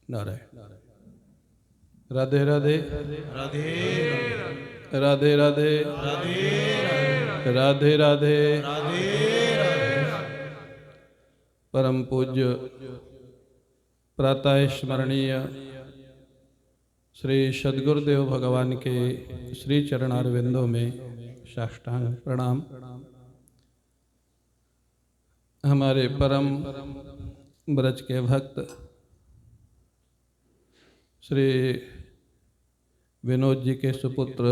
नारायण। राधे राधे राधे राधे राधे राधे राधे। परम पूज्य प्रातः स्मरणीय श्री सद्गुरुदेव भगवान के श्री चरणारविंदों में साष्टांग प्रणाम। हमारे परम ब्रज के भक्त श्री विनोद जी के सुपुत्र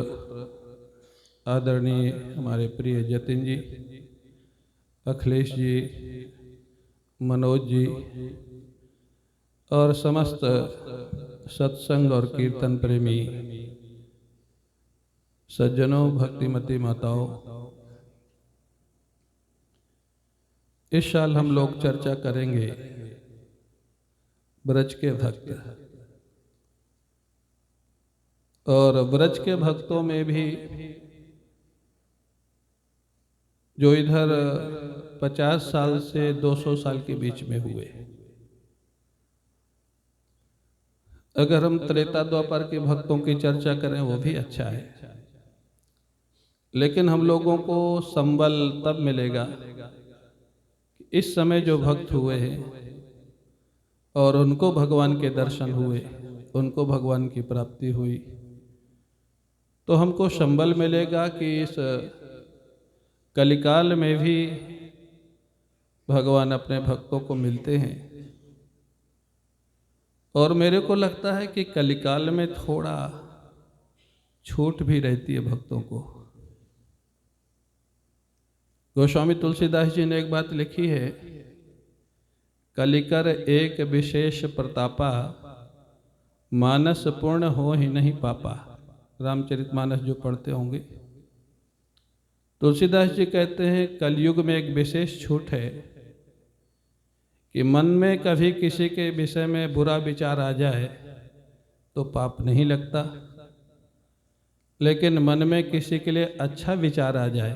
आदरणीय हमारे प्रिय जतिन जी, अखिलेश जी, मनोज जी और समस्त सत्संग और कीर्तन प्रेमी सज्जनों, भक्तिमती माताओं, इस साल हम लोग चर्चा करेंगे ब्रज के भक्त। और ब्रज के भक्तों में भी जो इधर 50 साल से 200 साल के बीच में हुए, अगर हम त्रेता द्वापर के भक्तों की चर्चा करें वो भी अच्छा है, लेकिन हम लोगों को संबल तब मिलेगा इस समय जो भक्त हुए हैं और उनको भगवान के दर्शन हुए, उनको भगवान की प्राप्ति हुई, तो हमको संबल मिलेगा कि इस कलिकाल में भी भगवान अपने भक्तों को मिलते हैं। और मेरे को लगता है कि कलिकाल में थोड़ा छूट भी रहती है भक्तों को। गोस्वामी तुलसीदास जी ने एक बात लिखी है, कलिकर एक विशेष प्रतापा, मानस पूर्ण हो ही नहीं पापा। रामचरितमानस जो पढ़ते होंगे, तुलसीदास जी कहते हैं कलयुग में एक विशेष छूट है कि मन में कभी किसी के विषय में बुरा विचार आ जाए तो पाप नहीं लगता, लेकिन मन में किसी के लिए अच्छा विचार आ जाए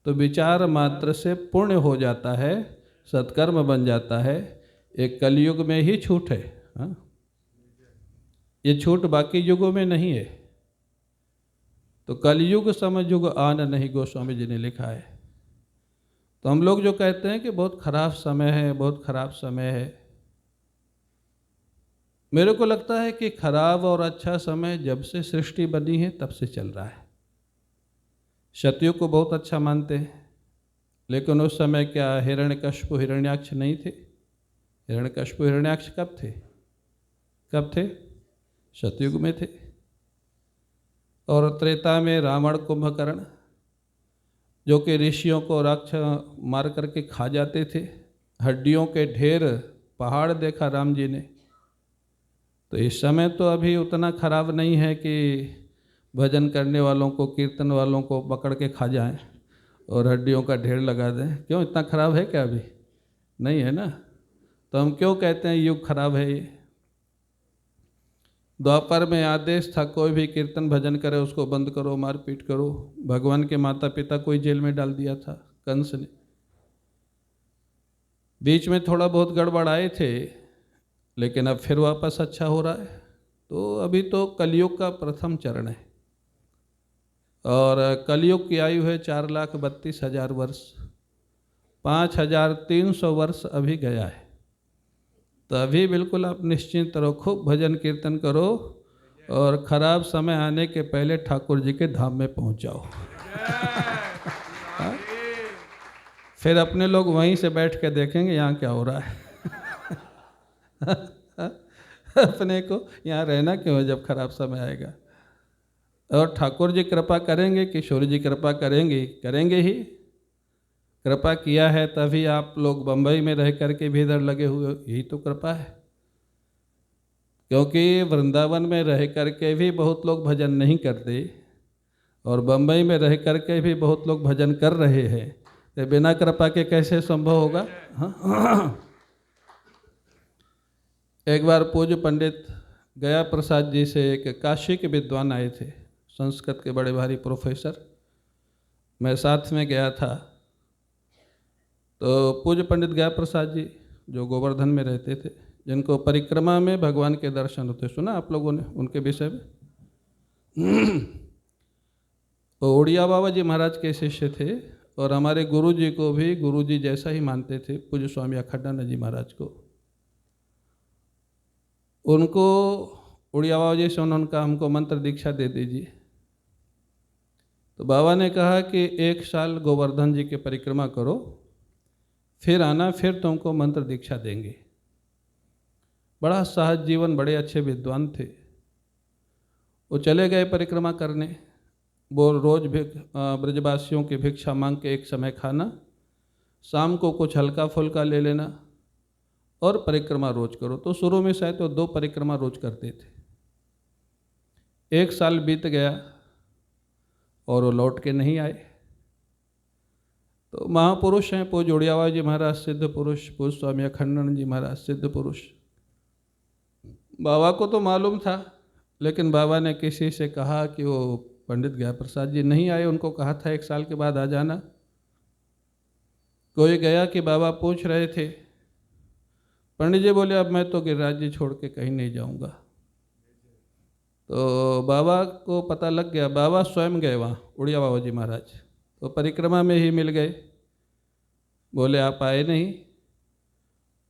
तो विचार मात्र से पुण्य हो जाता है, सत्कर्म बन जाता है। एक कलयुग में ही छूट है, हाँ? ये छूट बाकी युगों में नहीं है। तो कलयुग समयुग आन नहीं, गोस्वामी जी ने लिखा है। तो हम लोग जो कहते हैं कि बहुत खराब समय है, बहुत खराब समय है, मेरे को लगता है कि खराब और अच्छा समय जब से सृष्टि बनी है तब से चल रहा है। सतयुग को बहुत अच्छा मानते हैं, लेकिन उस समय क्या हिरण्यकश्यप हिरण्याक्ष नहीं थे? हिरण्यकश्यप हिरण्याक्ष कब थे? कब थे? सतयुग में थे। और त्रेता में रावण कुंभकर्ण, जो कि ऋषियों को राक्षस मार करके खा जाते थे, हड्डियों के ढेर पहाड़ देखा राम जी ने। तो इस समय तो अभी उतना खराब नहीं है कि भजन करने वालों को, कीर्तन वालों को पकड़ के खा जाएं और हड्डियों का ढेर लगा दें। क्यों, इतना खराब है क्या? अभी नहीं है ना। तो हम क्यों कहते हैं युग खराब है ये? द्वापर में आदेश था कोई भी कीर्तन भजन करे उसको बंद करो, मारपीट करो। भगवान के माता पिता को ही जेल में डाल दिया था कंस ने। बीच में थोड़ा बहुत गड़बड़ाए थे, लेकिन अब फिर वापस अच्छा हो रहा है। तो अभी तो कलयुग का प्रथम चरण है और कलयुग की आयु है 4,32,000 वर्ष। 5,300 वर्ष अभी गया है। तो अभी बिल्कुल आप निश्चिंत रहो, खूब भजन कीर्तन करो और खराब समय आने के पहले ठाकुर जी के धाम में पहुंच जाओ। फिर अपने लोग वहीं से बैठ के देखेंगे यहाँ क्या हो रहा है। अपने को यहाँ रहना क्यों है जब खराब समय आएगा। और ठाकुर जी कृपा करेंगे, किशोर जी कृपा करेंगे, करेंगे ही। कृपा किया है तभी आप लोग बंबई में रह करके भी इधर लगे हुए, यही तो कृपा है। क्योंकि वृंदावन में रह करके भी बहुत लोग भजन नहीं करते और बंबई में रह करके भी बहुत लोग भजन कर रहे हैं, तो बिना कृपा के कैसे संभव होगा? हाँ? एक बार पूज्य पंडित गया प्रसाद जी से एक काशी के विद्वान आए थे, संस्कृत के बड़े भारी प्रोफेसर। मैं साथ में गया था। तो पूज्य पंडित गया प्रसाद जी जो गोवर्धन में रहते थे, जिनको परिक्रमा में भगवान के दर्शन होते, सुना आप लोगों ने उनके विषय में? तो उड़िया बाबा जी महाराज के शिष्य थे और हमारे गुरु जी को भी गुरु जी जैसा ही मानते थे, पूज्य स्वामी अखंडानंद जी महाराज को। उनको उड़िया बाबा जी से उन्होंने कहा हमको मंत्र दीक्षा दे दीजिए। तो बाबा ने कहा कि 1 साल गोवर्धन जी की परिक्रमा करो, फिर आना, फिर तुमको मंत्र दीक्षा देंगे। बड़ा सहज जीवन, बड़े अच्छे विद्वान थे। वो चले गए परिक्रमा करने। वो रोज ब्रजवासियों की भिक्षा मांग के एक समय खाना, शाम को कुछ हल्का फुल्का ले लेना और परिक्रमा रोज करो। तो शुरू में शायद तो 2 परिक्रमा रोज करते थे। 1 साल बीत गया और वो लौट के नहीं आए। तो महापुरुष हैं पूज्य उड़िया बाबा जी महाराज, सिद्ध पुरुष, पूज्य स्वामी अखंडानंद जी महाराज, सिद्ध पुरुष। बाबा को तो मालूम था, लेकिन बाबा ने किसी से कहा कि वो पंडित गया प्रसाद जी नहीं आए, उनको कहा था 1 साल के बाद आ जाना। कोई गया कि बाबा पूछ रहे थे, पंडित जी बोले अब मैं तो गिरिराज जी छोड़ के कहीं नहीं जाऊंगा। तो बाबा को पता लग गया, बाबा स्वयं गए वहाँ, उड़िया बाबा जी महाराज। तो परिक्रमा में ही मिल गए। बोले आप आए नहीं?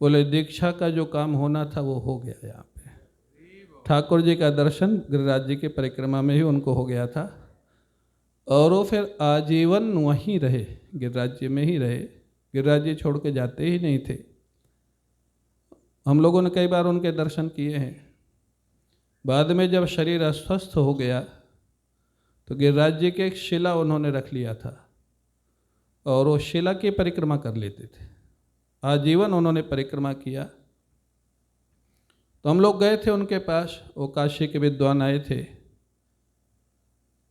बोले दीक्षा का जो काम होना था वो हो गया। यहाँ पे ठाकुर जी का दर्शन गिरिराज जी की परिक्रमा में ही उनको हो गया था और वो फिर आजीवन वहीं रहे, गिरिराज जी में ही रहे। गिरिराज जी छोड़ के जाते ही नहीं थे। हम लोगों ने कई बार उनके दर्शन किए हैं। बाद में जब शरीर अस्वस्थ हो गया तो गिरिराज जी के एक शिला उन्होंने रख लिया था और वो शिला की परिक्रमा कर लेते थे। आजीवन उन्होंने परिक्रमा किया। तो हम लोग गए थे उनके पास, वो काशी के विद्वान आए थे।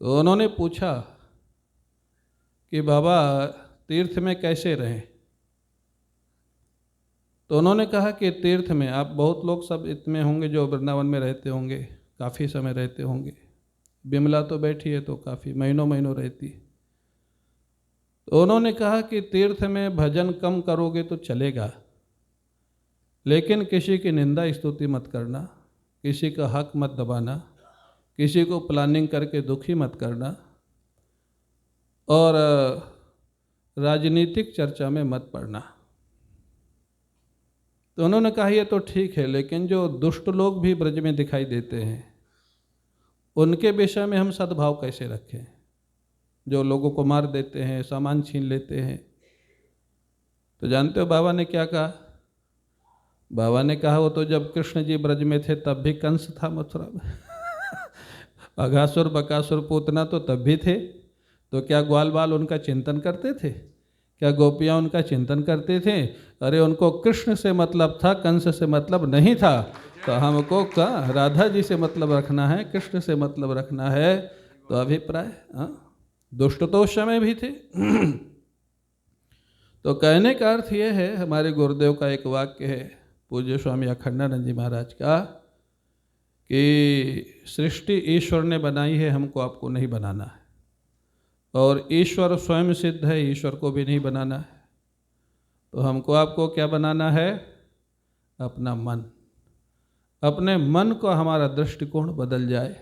तो उन्होंने पूछा कि बाबा तीर्थ में कैसे रहें? तो उन्होंने कहा कि तीर्थ में आप, बहुत लोग सब इतने होंगे जो वृंदावन में रहते होंगे, काफ़ी समय रहते होंगे। बिमला तो बैठी है तो काफ़ी महीनों महीनों रहती। तो उन्होंने कहा कि तीर्थ में भजन कम करोगे तो चलेगा, लेकिन किसी की निंदा स्तुति मत करना, किसी का हक मत दबाना, किसी को प्लानिंग करके दुखी मत करना और राजनीतिक चर्चा में मत पड़ना। तो उन्होंने कहा ये तो ठीक है, लेकिन जो दुष्ट लोग भी ब्रज में दिखाई देते हैं उनके विषय में हम सद्भाव कैसे रखें? जो लोगों को मार देते हैं, सामान छीन लेते हैं। तो जानते हो बाबा ने क्या कहा? बाबा ने कहा वो तो जब कृष्ण जी ब्रज में थे तब भी कंस था मथुरा में। अघासुर बकासुर पूतना तो तब भी थे। तो क्या ग्वाल बाल उनका चिंतन करते थे? क्या गोपियाँ उनका चिंतन करते थे? अरे उनको कृष्ण से मतलब था, कंस से मतलब नहीं था। तो हमको का राधा जी से मतलब रखना है, कृष्ण से मतलब रखना है। तो अभिप्राय दुष्ट तो उस समय भी थे। तो कहने का अर्थ ये है, हमारे गुरुदेव का एक वाक्य है पूज्य स्वामी अखंडानंद जी महाराज का, कि सृष्टि ईश्वर ने बनाई है, हमको आपको नहीं बनाना है। और ईश्वर स्वयं सिद्ध है, ईश्वर को भी नहीं बनाना है। तो हमको आपको क्या बनाना है? अपना मन। अपने मन को हमारा दृष्टिकोण बदल जाए।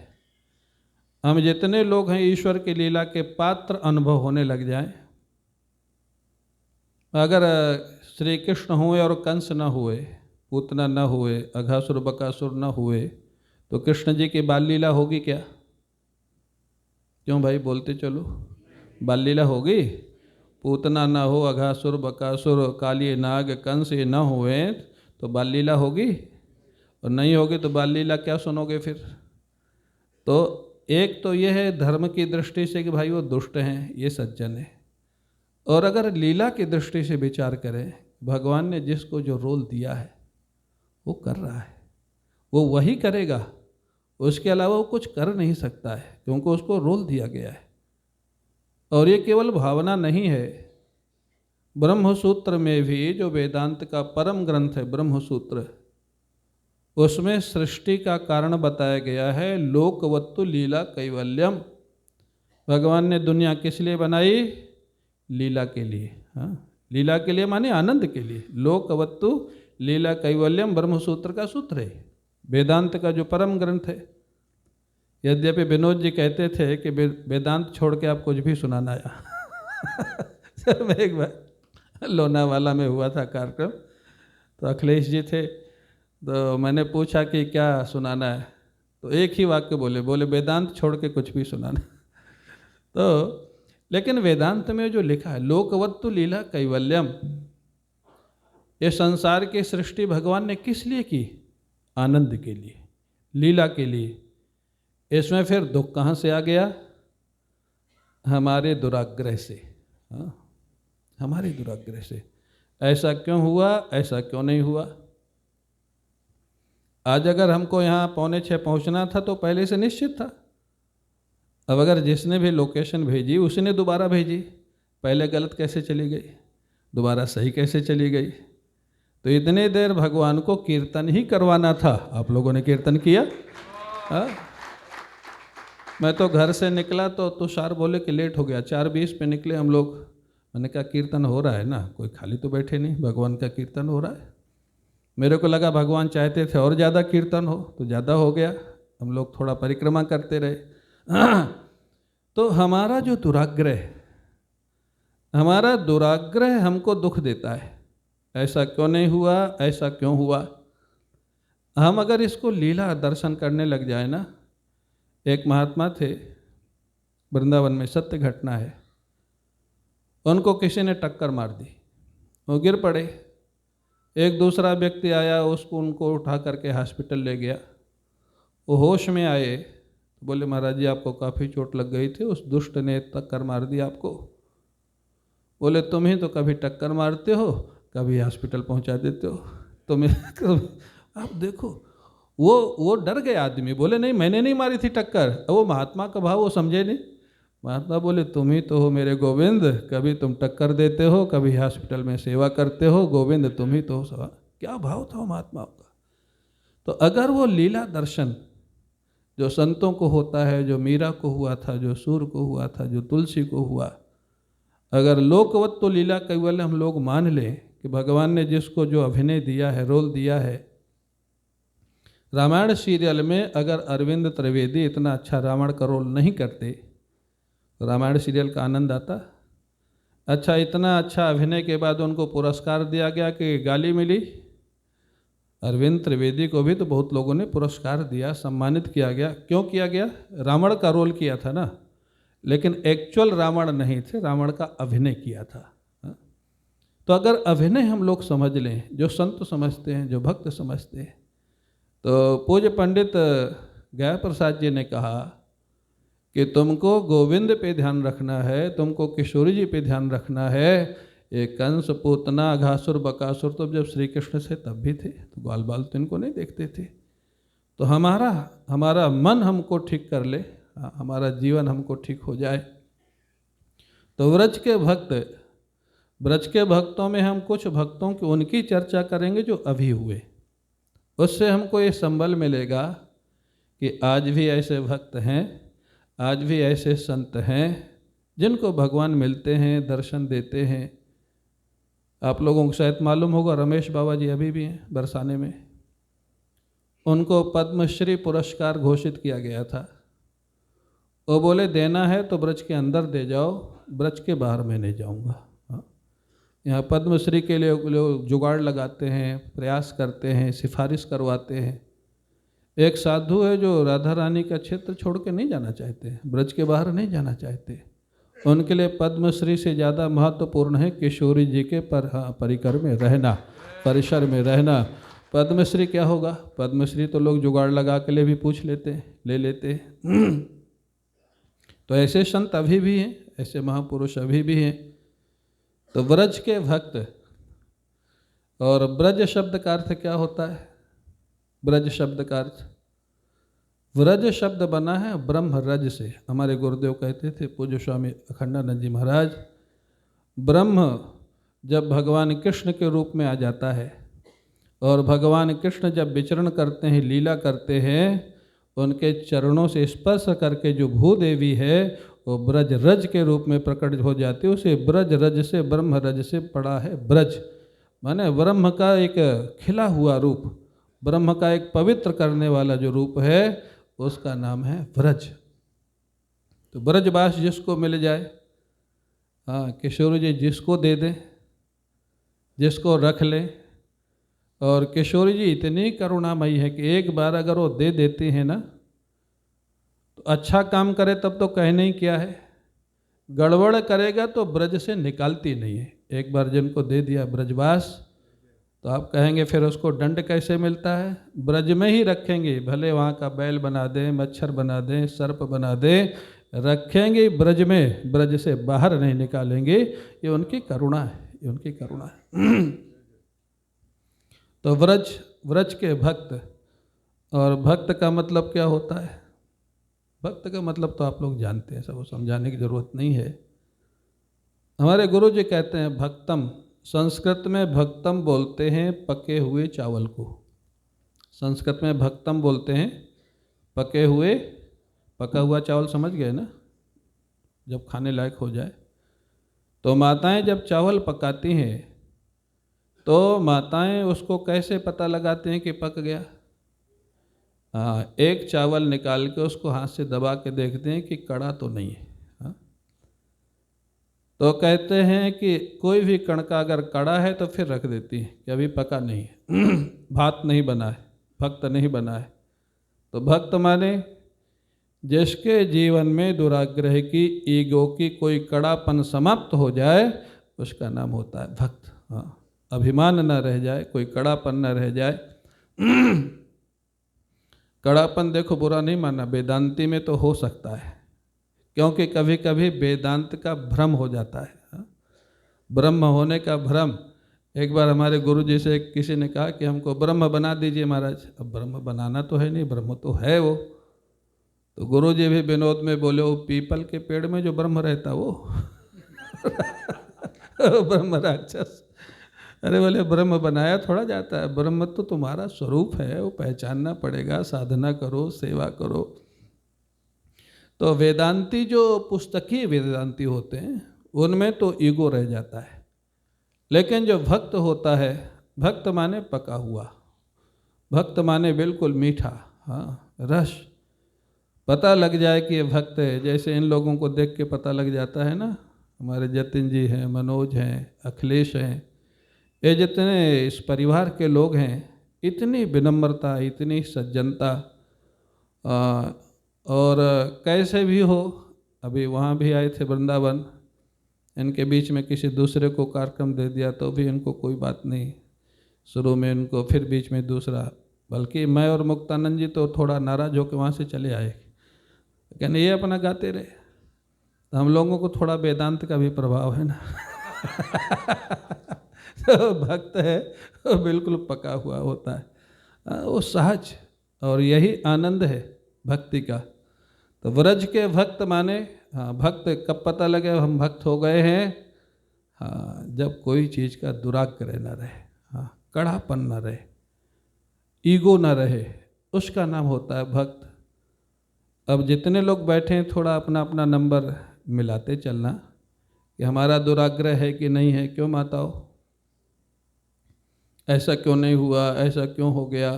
हम जितने लोग हैं ईश्वर की लीला के पात्र अनुभव होने लग जाएं। अगर श्री कृष्ण हुए और कंस न हुए, पूतना न हुए, अघासुर बकासुर न हुए, तो कृष्ण जी की बाल लीला होगी क्या? क्यों भाई बोलते चलो, बाल लीला होगी? पूतना न हो, अघासुर बकासुर काली नाग कंस ये न हुए तो बाल लीला होगी? और नहीं होगी तो बाल लीला क्या सुनोगे फिर? तो एक तो ये है धर्म की दृष्टि से कि भाई वो दुष्ट हैं, ये सज्जन है। और अगर लीला की दृष्टि से विचार करें, भगवान ने जिसको जो रोल दिया है वो कर रहा है, वो वही करेगा, उसके अलावा वो कुछ कर नहीं सकता है, क्योंकि उसको रोल दिया गया है। और ये केवल भावना नहीं है। ब्रह्मसूत्र में भी, जो वेदांत का परम ग्रंथ है ब्रह्मसूत्र, उसमें सृष्टि का कारण बताया गया है, लोकवत्तु लीला कैवल्यम। भगवान ने दुनिया किस लिए बनाई? लीला के लिए। हाँ, लीला के लिए माने आनंद के लिए। लोकवत्तु लीला कैवल्यम ब्रह्मसूत्र का सूत्र है, वेदांत का जो परम ग्रंथ है। यद्यपि विनोद जी कहते थे कि वेदांत छोड़ के आप कुछ भी सुनाना आया। सर मैं एक बार लोनावाला में हुआ था कार्यक्रम, तो अखिलेश जी थे, तो मैंने पूछा कि क्या सुनाना है, तो एक ही वाक्य बोले वेदांत छोड़ के कुछ भी सुनाना। तो लेकिन वेदांत में जो लिखा है लोकवत्तु लीला कैवल्यम, ये संसार की सृष्टि भगवान ने किस लिए की? आनंद के लिए, लीला के लिए। इसमें फिर दुख कहाँ से आ गया? हमारे दुराग्रह से। हाँ, हमारे दुराग्रह से। ऐसा क्यों हुआ, ऐसा क्यों नहीं हुआ? आज अगर हमको यहाँ 5:45 पहुँचना था तो पहले से निश्चित था। अब अगर जिसने भी लोकेशन भेजी उसने दोबारा भेजी, पहले गलत कैसे चली गई, दोबारा सही कैसे चली गई? तो इतने देर भगवान को कीर्तन ही करवाना था। आप लोगों ने कीर्तन किया? हाँ, मैं तो घर से निकला तो तुषार बोले कि लेट हो गया, 4:20 पे निकले हम लोग। मैंने कहा कीर्तन हो रहा है ना, कोई खाली तो बैठे नहीं, भगवान का कीर्तन हो रहा है। मेरे को लगा भगवान चाहते थे और ज़्यादा कीर्तन हो, तो ज़्यादा हो गया। हम लोग थोड़ा परिक्रमा करते रहे। तो हमारा जो दुराग्रह हमको दुख देता है। ऐसा क्यों नहीं हुआ, ऐसा क्यों हुआ? हम अगर इसको लीला दर्शन करने लग जाए ना, एक महात्मा थे वृंदावन में, सत्य घटना है। उनको किसी ने टक्कर मार दी, वो गिर पड़े। एक दूसरा व्यक्ति आया, उनको उठा करके हॉस्पिटल ले गया। वो होश में आए, बोले महाराज जी आपको काफ़ी चोट लग गई थी, उस दुष्ट ने टक्कर मार दी आपको। बोले तुम ही तो कभी टक्कर मारते हो, कभी हॉस्पिटल पहुंचा देते हो। आप देखो, वो डर गए आदमी, बोले नहीं मैंने नहीं मारी थी टक्कर। वो महात्मा का भाव वो समझे नहीं। महात्मा बोले तुम ही तो हो मेरे गोविंद, कभी तुम टक्कर देते हो, कभी हॉस्पिटल में सेवा करते हो, गोविंद तुम ही तो हो। क्या भाव था महात्मा का। तो अगर वो लीला दर्शन जो संतों को होता है, जो मीरा को हुआ था, जो सूर को हुआ था, जो तुलसी को हुआ, अगर लोकवत तो लीला केवल हम लोग मान लें कि भगवान ने जिसको जो अभिनय दिया है, रोल दिया है। रामायण सीरियल में अगर अरविंद त्रिवेदी इतना अच्छा रावण का रोल नहीं करते तो रामायण सीरियल का आनंद आता? अच्छा, इतना अच्छा अभिनय के बाद उनको पुरस्कार दिया गया कि गाली मिली। अरविंद त्रिवेदी को भी तो बहुत लोगों ने पुरस्कार दिया, सम्मानित किया गया। क्यों किया गया? रावण का रोल किया था ना, लेकिन एक्चुअल रावण नहीं थे, रावण का अभिनय किया था। तो अगर अभिनय हम लोग समझ लें, जो संत समझते हैं, जो भक्त समझते हैं, तो पूज्य पंडित गया प्रसाद जी ने कहा कि तुमको गोविंद पे ध्यान रखना है, तुमको किशोरी जी पे ध्यान रखना है। ये कंस, पूतना, अघासुर, बकासुर तो जब श्री कृष्ण से तब भी थे, तो ग्वाल बाल तो इनको नहीं देखते थे। तो हमारा मन हमको ठीक कर ले, हमारा जीवन हमको ठीक हो जाए। तो व्रज के भक्तों में हम कुछ भक्तों की उनकी चर्चा करेंगे जो अभी हुए। उससे हमको ये संबल मिलेगा कि आज भी ऐसे भक्त हैं, आज भी ऐसे संत हैं जिनको भगवान मिलते हैं, दर्शन देते हैं। आप लोगों को शायद मालूम होगा, रमेश बाबा जी अभी भी हैं बरसाने में। उनको पद्मश्री पुरस्कार घोषित किया गया था। वो बोले देना है तो ब्रज के अंदर दे जाओ, ब्रज के बाहर मैं नहीं जाऊंगा। यहाँ पद्मश्री के लिए लोग जुगाड़ लगाते हैं, प्रयास करते हैं, सिफारिश करवाते हैं। एक साधु है जो राधा रानी का क्षेत्र छोड़ के नहीं जाना चाहते, ब्रज के बाहर नहीं जाना चाहते। उनके लिए पद्मश्री से ज़्यादा महत्वपूर्ण है किशोरी जी के परिकर में रहना, परिसर में रहना। पद्मश्री क्या होगा? पद्मश्री तो लोग जुगाड़ लगा के लिए भी पूछ लेते, ले लेते। तो ऐसे संत अभी भी हैं, ऐसे महापुरुष अभी भी हैं। तो ब्रज के भक्त, और ब्रज शब्द का अर्थ क्या होता है? ब्रज शब्द का अर्थ, व्रज शब्द बना है ब्रह्म रज से। हमारे गुरुदेव कहते थे पूज्य स्वामी अखंडानंद जी महाराज, ब्रह्म जब भगवान कृष्ण के रूप में आ जाता है और भगवान कृष्ण जब विचरण करते हैं, लीला करते हैं, उनके चरणों से स्पर्श करके जो भूदेवी है वो ब्रज रज के रूप में प्रकट हो जाती है। उसे ब्रज रज से, ब्रह्म रज से पड़ा है ब्रज। माने ब्रह्म का एक खिला हुआ रूप, ब्रह्म का एक पवित्र करने वाला जो रूप है उसका नाम है व्रज। तो ब्रजवास जिसको मिल जाए, हाँ किशोर जी जिसको दे दें, जिसको रख ले। और किशोर जी इतनी करुणामयी है कि एक बार अगर वो दे देती हैं ना तो अच्छा काम करे तब तो कहने ही क्या है, गड़बड़ करेगा तो ब्रज से निकालती नहीं है। एक बार जिनको दे दिया ब्रजवास तो आप कहेंगे फिर उसको दंड कैसे मिलता है, ब्रज में ही रखेंगे, भले वहाँ का बैल बना दें, मच्छर बना दें, सर्प बना दें, रखेंगे ब्रज में, ब्रज से बाहर नहीं निकालेंगे। ये उनकी करुणा है, ये उनकी करुणा है। तो व्रज के भक्त, और भक्त का मतलब क्या होता है, भक्त का मतलब तो आप लोग जानते हैं, सबको समझाने की जरूरत नहीं है। हमारे गुरु जी कहते हैं भक्तम, संस्कृत में भक्तम बोलते हैं पके हुए चावल को। संस्कृत में भक्तम बोलते हैं पके हुए, पका हुआ चावल समझ गए ना, जब खाने लायक हो जाए। तो माताएं जब चावल पकाती हैं तो माताएं उसको कैसे पता लगाती हैं कि पक गया? हाँ, एक चावल निकाल के उसको हाथ से दबा के देखते हैं कि कड़ा तो नहीं है। हाँ? तो कहते हैं कि कोई भी कणका अगर कड़ा है तो फिर रख देती है कि अभी पका नहीं है, भात नहीं बना है, भक्त नहीं बना है। तो भक्त माने जिसके जीवन में दुराग्रह की, ईगो की कोई कड़ापन समाप्त हो जाए उसका नाम होता है भक्त। हाँ, अभिमान न रह जाए, कोई कड़ापन न रह जाए। कड़ापन देखो बुरा नहीं माना, वेदांती में तो हो सकता है, क्योंकि कभी कभी वेदांत का भ्रम हो जाता है, ब्रह्म होने का भ्रम। एक बार हमारे गुरु जी से किसी ने कहा कि हमको ब्रह्म बना दीजिए महाराज। अब ब्रह्म बनाना तो है नहीं, ब्रह्म तो है वो। तो गुरु जी भी विनोद में बोले वो पीपल के पेड़ में जो ब्रह्म रहता वो ब्रह्म राक्षस। अरे बोले ब्रह्म बनाया थोड़ा जाता है, ब्रह्म तो तुम्हारा स्वरूप है, वो पहचानना पड़ेगा, साधना करो, सेवा करो। तो वेदांती जो पुस्तकीय वेदांती होते हैं उनमें तो ईगो रह जाता है, लेकिन जो भक्त होता है, भक्त माने पका हुआ, भक्त माने बिल्कुल मीठा, हाँ रस, पता लग जाए कि ये भक्त है। जैसे इन लोगों को देख के पता लग जाता है ना, हमारे जतिन जी हैं, मनोज हैं, अखिलेश हैं, ये जितने इस परिवार के लोग हैं, इतनी विनम्रता, इतनी सज्जनता, और कैसे भी हो, अभी वहाँ भी आए थे वृंदावन, इनके बीच में किसी दूसरे को कार्यक्रम दे दिया तो भी इनको कोई बात नहीं, शुरू में इनको, फिर बीच में दूसरा, बल्कि मैं और मुक्तानंद जी तो थोड़ा नाराज होकर वहाँ से चले आए, कहने ये अपना गाते रहे। तो हम लोगों को थोड़ा वेदांत का भी प्रभाव है ना तो भक्त है वो बिल्कुल पका हुआ होता है, वो सहज, और यही आनंद है भक्ति का। तो व्रज के भक्त माने, हाँ भक्त कब पता लगे हम भक्त हो गए हैं? हाँ, जब कोई चीज़ का दुराग्रह न रहे, हाँ कड़ापन न रहे, ईगो न रहे, उसका नाम होता है भक्त। अब जितने लोग बैठे हैं थोड़ा अपना अपना नंबर मिलाते चलना कि हमारा दुराग्रह है कि नहीं है। क्यों माताओं, ऐसा क्यों नहीं हुआ, ऐसा क्यों हो गया?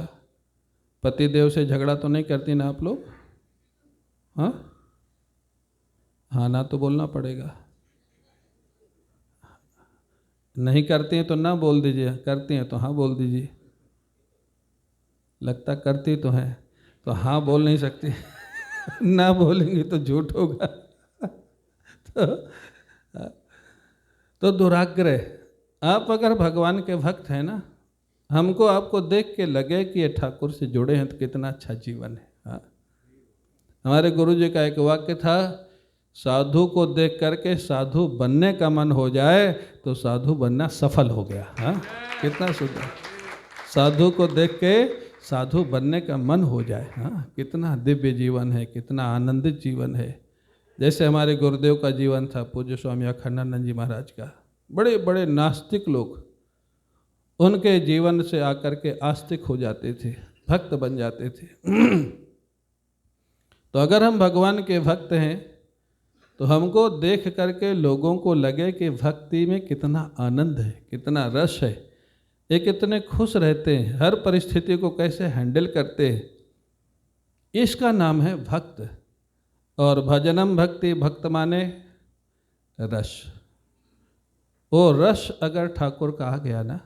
पतिदेव से झगड़ा तो नहीं करती ना आप लोग? हाँ हाँ ना तो बोलना पड़ेगा। नहीं करती हैं तो ना बोल दीजिए, करती हैं तो हाँ बोल दीजिए। लगता करती तो है तो हाँ बोल नहीं सकती ना बोलेंगे तो झूठ होगा तो दुराग्रह, आप अगर भगवान के भक्त हैं ना, हमको आपको देख के लगे कि ये ठाकुर से जुड़े हैं तो कितना अच्छा जीवन है। हाँ, हमारे गुरु जी का एक वाक्य था, साधु को देख करके साधु बनने का मन हो जाए तो साधु बनना सफल हो गया। हाँ, कितना सुंदर, साधु को देख के साधु बनने का मन हो जाए। हाँ, कितना दिव्य जीवन है, कितना आनंदित जीवन है। जैसे हमारे गुरुदेव का जीवन था, पूज्य स्वामी अखंडानंद जी महाराज का, बड़े बड़े नास्तिक लोग उनके जीवन से आकर के आस्तिक हो जाते थे, भक्त बन जाते थे तो अगर हम भगवान के भक्त हैं तो हमको देख करके लोगों को लगे कि भक्ति में कितना आनंद है, कितना रस है, ये कितने खुश रहते हैं, हर परिस्थिति को कैसे हैंडल करते हैं, इसका नाम है भक्त। और भजनम भक्ति, भक्त माने रस। वो रस अगर ठाकुर का आ गया ना,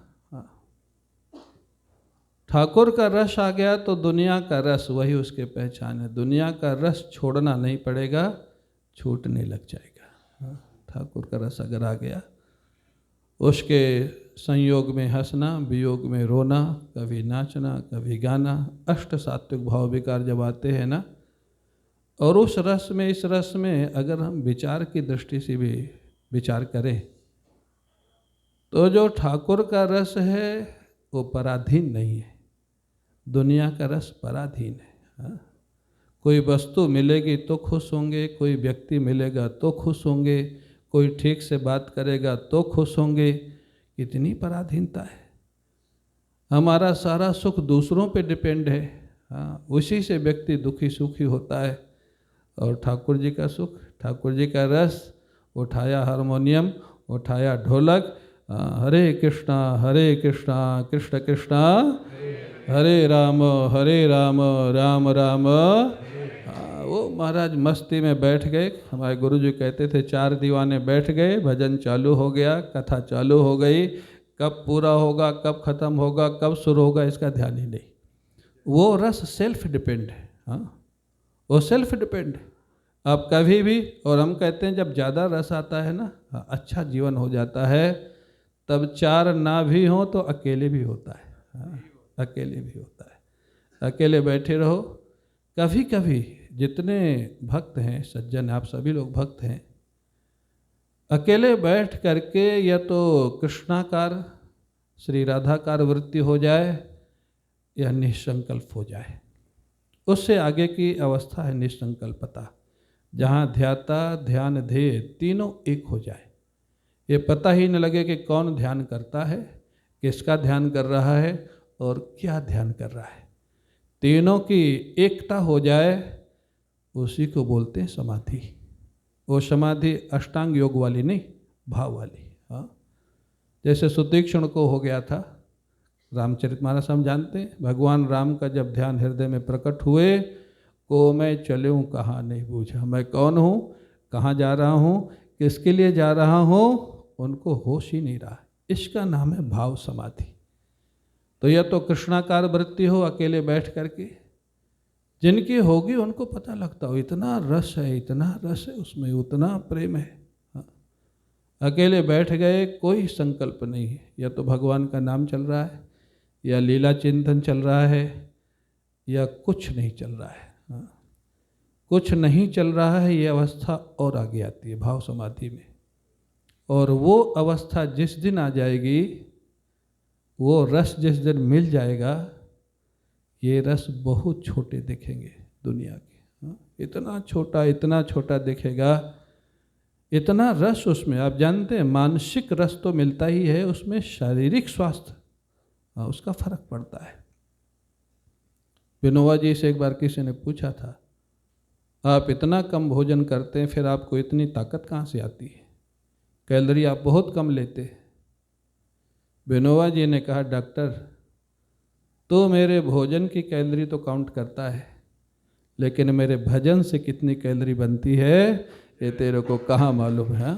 ठाकुर का रस आ गया तो दुनिया का रस वही उसके पहचान है। दुनिया का रस छोड़ना नहीं पड़ेगा, छूटने लग जाएगा। ठाकुर का रस अगर आ गया, उसके संयोग में हंसना, वियोग में रोना, कभी नाचना, कभी गाना, अष्ट सात्विक भाव विकार जब आते हैं ना, और उस रस में, इस रस में अगर हम विचार की दृष्टि से भी विचार करें तो जो ठाकुर का रस है वो पराधीन नहीं है, दुनिया का रस पराधीन है। हाँ? कोई वस्तु मिलेगी तो खुश होंगे, कोई व्यक्ति मिलेगा तो खुश होंगे, कोई ठीक से बात करेगा तो खुश होंगे। कितनी पराधीनता है। हमारा सारा सुख दूसरों पे डिपेंड है। हाँ, उसी से व्यक्ति दुखी सुखी होता है। और ठाकुर जी का सुख, ठाकुर जी का रस, उठाया हारमोनियम, उठाया ढोलक, हरे कृष्णा कृष्ण कृष्णा हरे राम राम राम। वो महाराज मस्ती में बैठ गए। हमारे गुरु जी कहते थे, चार दीवाने बैठ गए, भजन चालू हो गया, कथा चालू हो गई, कब पूरा होगा, कब खत्म होगा, कब शुरू होगा, इसका ध्यान ही नहीं। वो रस सेल्फ डिपेंड है। हाँ, वो सेल्फ डिपेंड। आप कभी भी, और हम कहते हैं जब ज़्यादा रस आता है ना, अच्छा जीवन हो जाता है, तब चार ना भी हो तो अकेले भी होता है। हाँ, अकेले भी होता है। अकेले बैठे रहो। कभी कभी जितने भक्त हैं, सज्जन, आप सभी लोग भक्त हैं, अकेले बैठ करके या तो कृष्णाकार, श्री राधाकार वृत्ति हो जाए या निसंकल्प हो जाए। उससे आगे की अवस्था है निसंकल्पता, जहाँ ध्याता ध्यान ध्येय तीनों एक हो जाए। ये पता ही न लगे कि कौन ध्यान करता है, किसका ध्यान कर रहा है और क्या ध्यान कर रहा है। तीनों की एकता हो जाए, उसी को बोलते हैं समाधि। वो समाधि अष्टांग योग वाली नहीं, भाव वाली। हाँ, जैसे सुतीक्षण को हो गया था रामचरितमानस, हम जानते हैं, भगवान राम का जब ध्यान हृदय में प्रकट हुए, को मैं चलूँ कहाँ नहीं बूझा, मैं कौन हूँ, कहाँ जा रहा हूँ, किसके लिए जा रहा हूँ, उनको होश ही नहीं रहा। इसका नाम है भाव समाधि। तो यह तो कृष्णाकार वृत्ति हो, अकेले बैठ करके, जिनकी होगी उनको पता लगता हो इतना रस है, इतना रस है उसमें, उतना प्रेम है। हाँ, अकेले बैठ गए, कोई संकल्प नहीं है, या तो भगवान का नाम चल रहा है, या लीला चिंतन चल रहा है, या कुछ नहीं चल रहा है। हाँ, कुछ नहीं चल रहा है, ये अवस्था और आगे आती है भाव समाधि में। और वो अवस्था जिस दिन आ जाएगी, वो रस जिस दिन मिल जाएगा, ये रस बहुत छोटे दिखेंगे दुनिया के। हाँ, इतना छोटा दिखेगा, इतना रस उसमें। आप जानते हैं मानसिक रस तो मिलता ही है, उसमें शारीरिक स्वास्थ्य, हाँ, उसका फर्क पड़ता है। विनोबा जी से एक बार किसी ने पूछा था, आप इतना कम भोजन करते हैं, फिर आपको इतनी ताकत कहाँ से आती है, कैलोरी आप बहुत कम लेते हैं। विनोबा जी ने कहा, डॉक्टर तो मेरे भोजन की कैलोरी तो काउंट करता है, लेकिन मेरे भजन से कितनी कैलोरी बनती है ये तेरे को कहाँ मालूम है।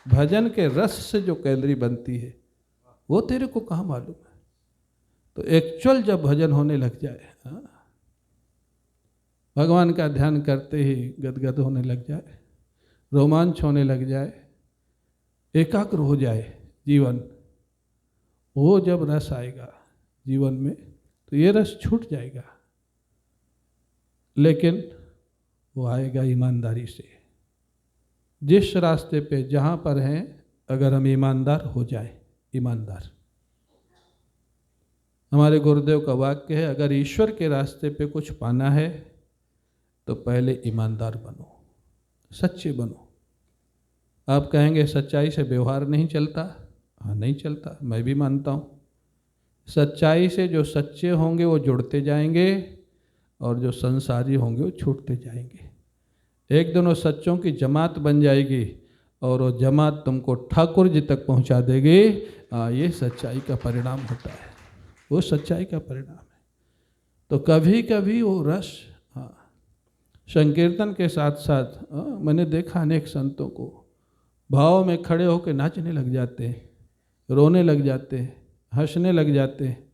भजन के रस से जो कैलोरी बनती है वो तेरे को कहाँ मालूम है। तो एक्चुअल जब भजन होने लग जाए, हाँ, भगवान का ध्यान करते ही गदगद होने लग जाए, रोमांच होने लग जाए, एकाग्र हो जाए जीवन, वो जब रस आएगा जीवन में तो ये रस छूट जाएगा। लेकिन वो आएगा ईमानदारी से। जिस रास्ते पे जहाँ पर हैं, अगर हम ईमानदार हो जाए, ईमानदार, हमारे गुरुदेव का वाक्य है, अगर ईश्वर के रास्ते पे कुछ पाना है तो पहले ईमानदार बनो, सच्चे बनो। आप कहेंगे सच्चाई से व्यवहार नहीं चलता, हाँ नहीं चलता, मैं भी मानता हूँ। सच्चाई से जो सच्चे होंगे वो जुड़ते जाएंगे, और जो संसारी होंगे वो छूटते जाएंगे। एक दोनों सच्चों की जमात बन जाएगी, और वो जमात तुमको ठाकुर जी तक पहुंचा देगी। ये सच्चाई का परिणाम होता है, वो सच्चाई का परिणाम है। तो कभी कभी वो रस, संकीर्तन के साथ साथ मैंने देखा अनेक संतों को भाव में खड़े होकर नाचने लग जाते हैं, रोने लग जाते हैं, हंसने लग जाते हैं,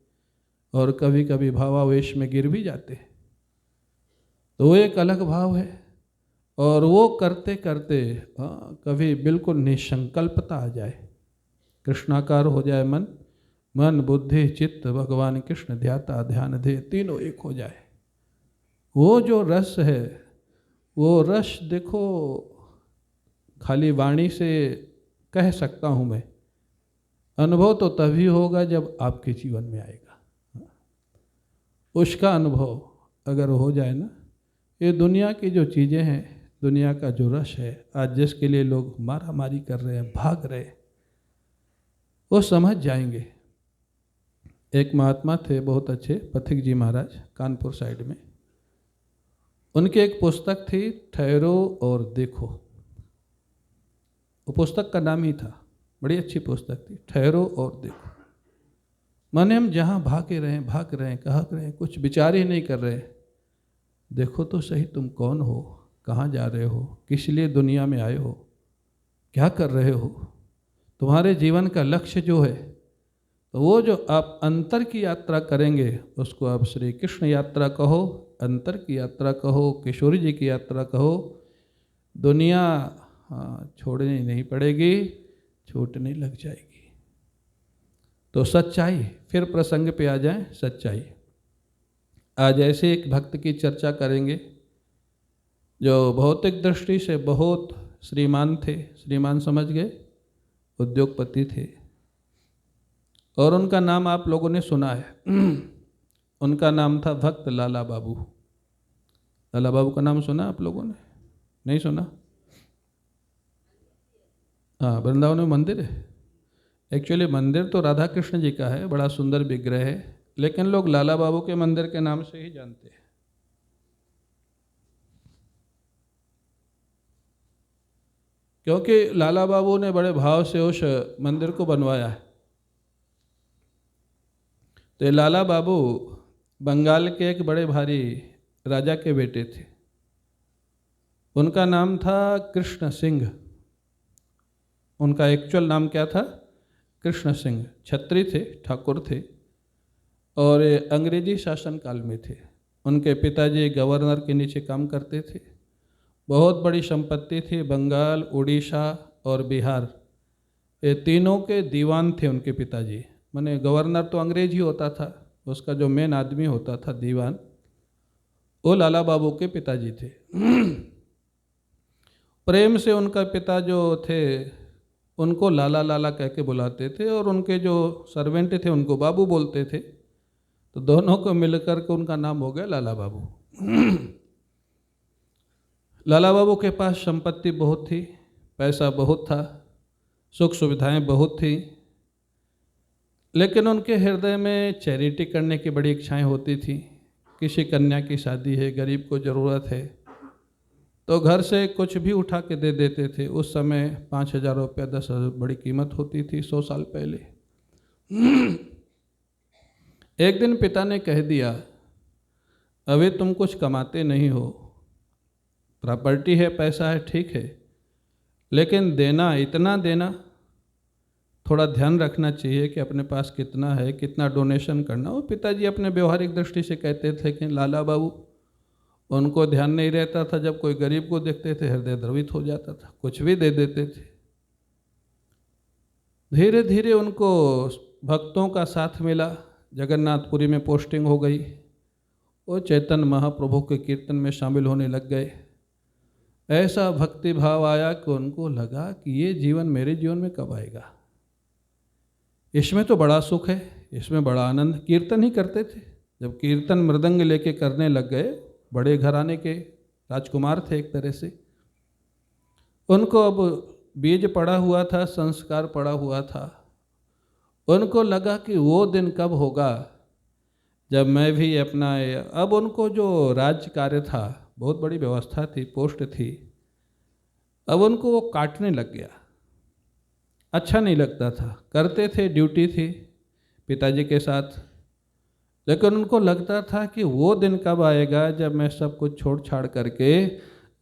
और कभी कभी भावावेश में गिर भी जाते हैं। तो वो एक अलग भाव है। और वो करते करते कभी बिल्कुल निसंकल्पता आ जाए, कृष्णाकार हो जाए मन, मन बुद्धि चित्त भगवान कृष्ण ध्याता ध्यान दे, तीनों एक हो जाए। वो जो रस है, वो रस देखो खाली वाणी से कह सकता हूँ मैं, अनुभव तो तभी होगा जब आपके जीवन में आएगा। उसका अनुभव अगर हो जाए ना, ये दुनिया की जो चीज़ें हैं, दुनिया का जो रस है, आज जिसके लिए लोग मारा मारी कर रहे हैं, भाग रहे हैं, वो समझ जाएंगे। एक महात्मा थे बहुत अच्छे, पथिक जी महाराज, कानपुर साइड में। उनकी एक पुस्तक थी, ठहरो और देखो। वो पुस्तक का नाम ही था, बड़ी अच्छी पुस्तक थी, ठहरो और देखो। माने हम जहाँ भाग रहे हैं, कहाँ रहे हैं, कुछ विचार ही नहीं कर रहे, देखो तो सही तुम कौन हो, कहाँ जा रहे हो, किस लिए दुनिया में आए हो, क्या कर रहे हो, तुम्हारे जीवन का लक्ष्य जो है। तो वो जो आप अंतर की यात्रा करेंगे, उसको आप श्री कृष्ण यात्रा कहो, अंतर की यात्रा कहो, किशोरी जी की यात्रा कहो। दुनिया छोड़नी नहीं पड़ेगी, छूटने लग जाएगी। तो सच्चाई, फिर प्रसंग पे आ जाएं, सच्चाई। आज ऐसे एक भक्त की चर्चा करेंगे जो भौतिक दृष्टि से बहुत श्रीमान थे, श्रीमान समझ गए, उद्योगपति थे, और उनका नाम आप लोगों ने सुना है। उनका नाम था भक्त लाला बाबू। लाला बाबू का नाम सुना आप लोगों ने? नहीं सुना? हाँ, वृंदावन में मंदिर है। एक्चुअली मंदिर तो राधा कृष्ण जी का है, बड़ा सुंदर विग्रह है, लेकिन लोग लाला बाबू के मंदिर के नाम से ही जानते हैं। क्योंकि लाला बाबू ने बड़े भाव से उस मंदिर को बनवाया है। तो ये लाला बाबू बंगाल के एक बड़े भारी राजा के बेटे थे। उनका नाम था कृष्ण सिंह। उनका एक्चुअल नाम क्या था? कृष्ण सिंह। छत्री थे, ठाकुर थे, और अंग्रेजी शासन काल में थे। उनके पिताजी गवर्नर के नीचे काम करते थे। बहुत बड़ी संपत्ति थी। बंगाल, उड़ीसा और बिहार, ये तीनों के दीवान थे उनके पिताजी। माने गवर्नर तो अंग्रेज ही होता था, उसका जो मेन आदमी होता था दीवान, वो लाला बाबू के पिताजी थे। प्रेम से उनका पिता जो थे उनको लाला लाला कह के बुलाते थे, और उनके जो सर्वेंट थे उनको बाबू बोलते थे। तो दोनों को मिलकर के उनका नाम हो गया लाला बाबू। लाला बाबू के पास संपत्ति बहुत थी, पैसा बहुत था, सुख सुविधाएं बहुत थी, लेकिन उनके हृदय में चैरिटी करने की बड़ी इच्छाएं होती थी। किसी कन्या की शादी है, गरीब को ज़रूरत है, तो घर से कुछ भी उठा के दे देते थे। उस समय 5,000 रुपया 10,000 बड़ी कीमत होती थी, 100 साल पहले। एक दिन पिता ने कह दिया, अभी तुम कुछ कमाते नहीं हो, प्रॉपर्टी है, पैसा है, ठीक है, लेकिन देना, इतना देना, थोड़ा ध्यान रखना चाहिए कि अपने पास कितना है, कितना डोनेशन करना। वो पिताजी अपने व्यवहारिक दृष्टि से कहते थे कि लाला बाबू, उनको ध्यान नहीं रहता था, जब कोई गरीब को देखते थे हृदय द्रवित हो जाता था, कुछ भी दे देते थे। धीरे धीरे उनको भक्तों का साथ मिला, जगन्नाथपुरी में पोस्टिंग हो गई, वो चैतन्य महाप्रभु के कीर्तन में शामिल होने लग गए। ऐसा भक्ति भाव आया कि उनको लगा कि ये जीवन मेरे जीवन में कब आएगा, इसमें तो बड़ा सुख है, इसमें बड़ा आनंद। कीर्तन ही करते थे, जब कीर्तन मृदंग लेके करने लग गए, बड़े घराने के राजकुमार थे एक तरह से, उनको अब बीज पड़ा हुआ था, संस्कार पड़ा हुआ था। उनको लगा कि वो दिन कब होगा जब मैं भी अपना, अब उनको जो राज्य कार्य था, बहुत बड़ी व्यवस्था थी, पोस्ट थी, अब उनको वो काटने लग गया। अच्छा नहीं लगता था। करते थे, ड्यूटी थी पिताजी के साथ, लेकिन उनको लगता था कि वो दिन कब आएगा जब मैं सब कुछ छोड़ छाड़ करके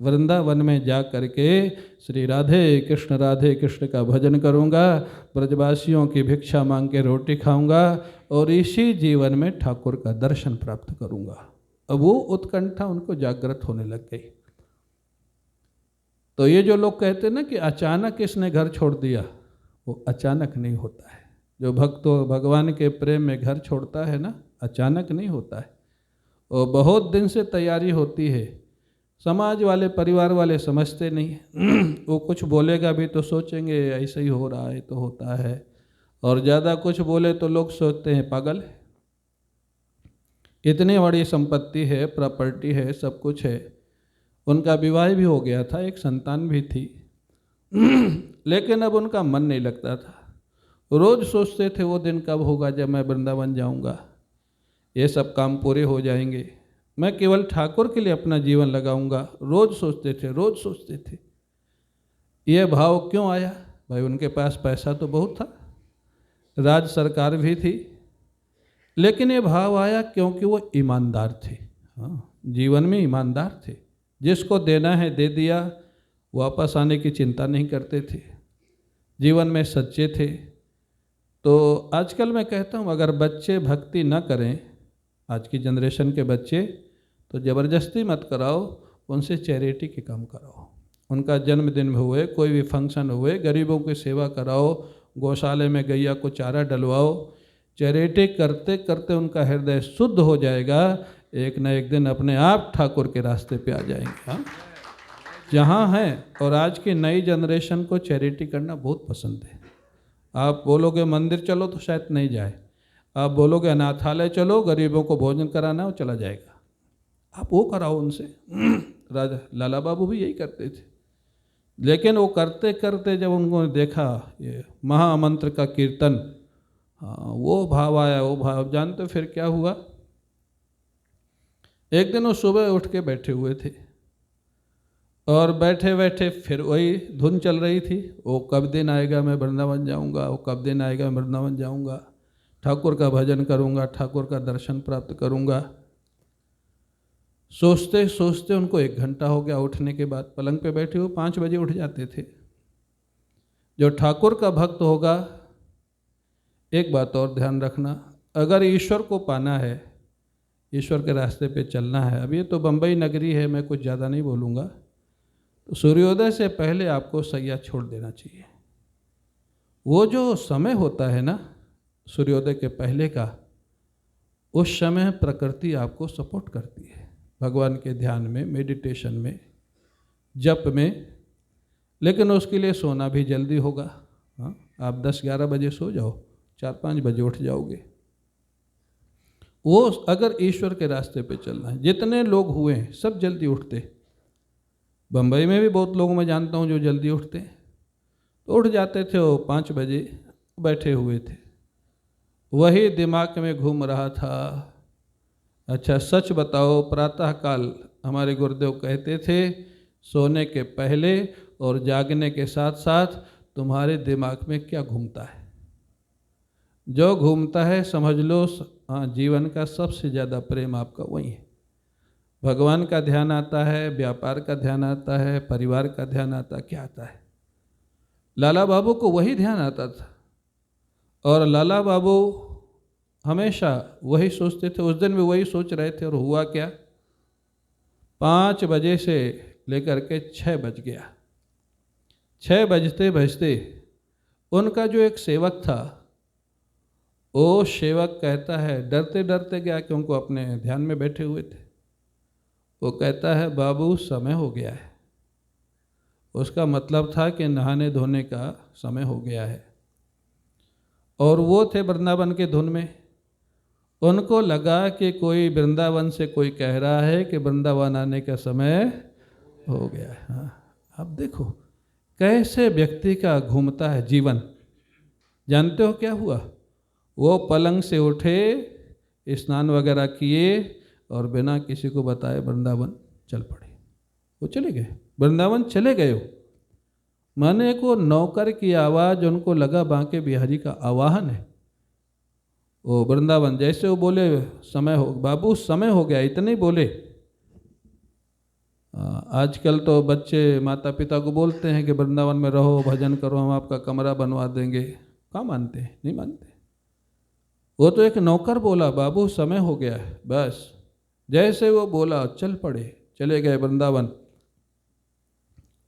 वृंदावन में जा करके श्री राधे कृष्ण का भजन करूँगा, ब्रजवासियों की भिक्षा मांग के रोटी खाऊंगा और इसी जीवन में ठाकुर का दर्शन प्राप्त करूँगा। अब वो उत्कंठा उनको जागृत होने लग गई। तो ये जो लोग कहते हैं ना कि अचानक इसने घर छोड़ दिया, वो अचानक नहीं होता है। जो भक्त भगवान के प्रेम में घर छोड़ता है ना, अचानक नहीं होता है, और बहुत दिन से तैयारी होती है। समाज वाले, परिवार वाले समझते नहीं वो कुछ बोलेगा भी तो सोचेंगे ऐसे ही हो रहा है तो होता है, और ज़्यादा कुछ बोले तो लोग सोचते हैं पागल है। इतनी बड़ी संपत्ति है, प्रॉपर्टी है, सब कुछ है। उनका विवाह भी हो गया था, एक संतान भी थी लेकिन अब उनका मन नहीं लगता था। रोज़ सोचते थे वो दिन कब होगा जब मैं वृंदावन जाऊंगा, ये सब काम पूरे हो जाएंगे, मैं केवल ठाकुर के लिए अपना जीवन लगाऊंगा। रोज़ सोचते थे, रोज़ सोचते थे। ये भाव क्यों आया? भाई उनके पास पैसा तो बहुत था, राज सरकार भी थी, लेकिन ये भाव आया क्योंकि वो ईमानदार थे। हाँ, जीवन में ईमानदार थे। जिसको देना है दे दिया, वापस आने की चिंता नहीं करते थे, जीवन में सच्चे थे। तो आजकल मैं कहता हूँ अगर बच्चे भक्ति न करें, आज की जनरेशन के बच्चे, तो ज़बरदस्ती मत कराओ, उनसे चैरिटी के काम कराओ। उनका जन्मदिन हुए, कोई भी फंक्शन हुए, गरीबों की सेवा कराओ, गौशाले में गैया को चारा डलवाओ। चैरिटी करते करते उनका हृदय शुद्ध हो जाएगा, एक न एक दिन अपने आप ठाकुर के रास्ते पे आ जाएंगे। हाँ, जहाँ हैं। और आज की नई जनरेशन को चैरिटी करना बहुत पसंद है। आप बोलोगे मंदिर चलो तो शायद नहीं जाए, आप बोलोगे अनाथालय चलो, गरीबों को भोजन कराना है, वो चला जाएगा। आप वो कराओ उनसे राजा लाला बाबू भी यही करते थे। लेकिन वो करते करते जब उनको देखा ये महामंत्र का कीर्तन, हाँ, वो भाव आया, वो भाव। जानते फिर क्या हुआ? एक दिन वो सुबह उठ के बैठे हुए थे, और बैठे बैठे फिर वही धुन चल रही थी, वो कब दिन आएगा मैं वृंदावन जाऊंगा, वो कब दिन आएगा मैं वृंदावन जाऊंगा, ठाकुर का भजन करूंगा, ठाकुर का दर्शन प्राप्त करूंगा। सोचते सोचते उनको 1 घंटा हो गया उठने के बाद। पलंग पे बैठे हुए 5 बजे उठ जाते थे। जो ठाकुर का भक्त होगा, एक बात और ध्यान रखना, अगर ईश्वर को पाना है, ईश्वर के रास्ते पे चलना है, अब ये तो बम्बई नगरी है, मैं कुछ ज़्यादा नहीं बोलूँगा, तो सूर्योदय से पहले आपको सैया छोड़ देना चाहिए। वो जो समय होता है ना सूर्योदय के पहले का, उस समय प्रकृति आपको सपोर्ट करती है भगवान के ध्यान में, मेडिटेशन में, जप में। लेकिन उसके लिए सोना भी जल्दी होगा। हाँ, आप 10-11 बजे सो जाओ, 4-5 बजे उठ जाओगे। वो अगर ईश्वर के रास्ते पे चलना है, जितने लोग हुए हैं सब जल्दी उठते। बम्बई में भी बहुत लोग मैं जानता हूँ जो जल्दी उठते, तो उठ जाते थे, वो 5 बजे बैठे हुए थे। वही दिमाग में घूम रहा था, अच्छा सच बताओ, प्रातःकाल हमारे गुरुदेव कहते थे सोने के पहले और जागने के साथ साथ तुम्हारे दिमाग में क्या घूमता है? जो घूमता है समझ लो, हाँ, जीवन का सबसे ज़्यादा प्रेम आपका वही है। भगवान का ध्यान आता है, व्यापार का ध्यान आता है, परिवार का ध्यान आता है, क्या आता है? लाला बाबू को वही ध्यान आता था, और लाला बाबू हमेशा वही सोचते थे। उस दिन भी वही सोच रहे थे, और हुआ क्या? 5 बजे से लेकर के 6 बज गया। 6 बजते बजते उनका जो एक सेवक था, वो सेवक कहता है, डरते डरते गया क्योंकि अपने ध्यान में बैठे हुए थे। वो कहता है बाबू समय हो गया है। उसका मतलब था कि नहाने धोने का समय हो गया है। और वो थे वृंदावन के धुन में। उनको लगा कि कोई वृंदावन से कोई कह रहा है कि वृंदावन आने का समय हो गया है। हाँ, अब देखो कैसे व्यक्ति का घूमता है जीवन। जानते हो क्या हुआ? वो पलंग से उठे, स्नान वगैरह किए, और बिना किसी को बताए वृंदावन चल पड़े। वो चले गए, वृंदावन चले गए। माने को नौकर की आवाज़ उनको लगा बांके बिहारी का आवाहन है। वो वृंदावन जैसे वो बोले समय हो बाबू समय हो गया, इतने ही बोले। आजकल तो बच्चे माता पिता को बोलते हैं कि वृंदावन में रहो, भजन करो, हम आपका कमरा बनवा देंगे। कहाँ मानते हैं, नहीं मानते। वो तो एक नौकर बोला बाबू समय हो गया है, बस जैसे वो बोला चल पड़े, चले गए वृंदावन।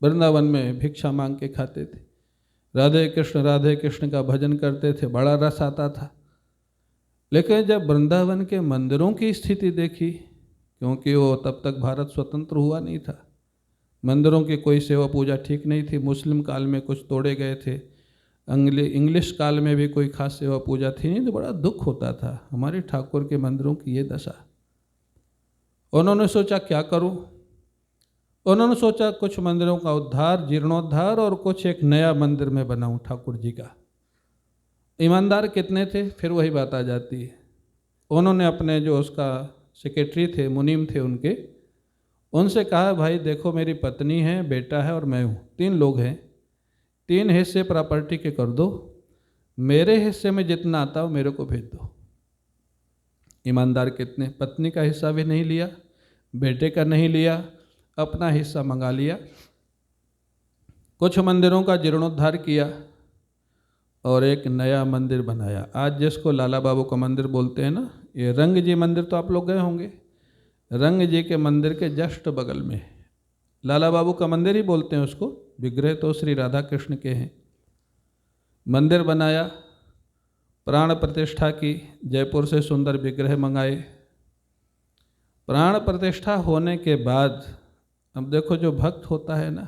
वृंदावन में भिक्षा मांग के खाते थे, राधे कृष्ण का भजन करते थे, बड़ा रस आता था। लेकिन जब वृंदावन के मंदिरों की स्थिति देखी, क्योंकि वो तब तक भारत स्वतंत्र हुआ नहीं था, मंदिरों की कोई सेवा पूजा ठीक नहीं थी। मुस्लिम काल में कुछ तोड़े गए थे, इंग्लिश काल में भी कोई खास सेवा पूजा थी नहीं, तो बड़ा दुख होता था हमारे ठाकुर के मंदिरों की ये दशा। उन्होंने सोचा क्या करूं। उन्होंने सोचा कुछ मंदिरों का उद्धार, जीर्णोद्धार, और कुछ एक नया मंदिर में बनाऊं ठाकुर जी का। ईमानदार कितने थे, फिर वही बात आ जाती है। उन्होंने अपने जो उसका सेक्रेटरी थे, मुनीम थे उनसे कहा भाई देखो मेरी पत्नी है, बेटा है और मैं हूँ, 3 लोग हैं, 3 हिस्से प्रॉपर्टी के कर दो, मेरे हिस्से में जितना आता हो मेरे को भेज दो। ईमानदार कितने, पत्नी का हिस्सा भी नहीं लिया, बेटे का नहीं लिया, अपना हिस्सा मंगा लिया। कुछ मंदिरों का जीर्णोद्धार किया और एक नया मंदिर बनाया। आज जिसको लाला बाबू का मंदिर बोलते हैं ना, ये रंग जी मंदिर तो आप लोग गए होंगे। रंग जी के मंदिर के जस्ट बगल में लाला बाबू का मंदिर ही बोलते हैं उसको, विग्रह तो श्री राधा कृष्ण के हैं। मंदिर बनाया, प्राण प्रतिष्ठा की, जयपुर से सुंदर विग्रह मंगाए। प्राण प्रतिष्ठा होने के बाद अब देखो जो भक्त होता है ना,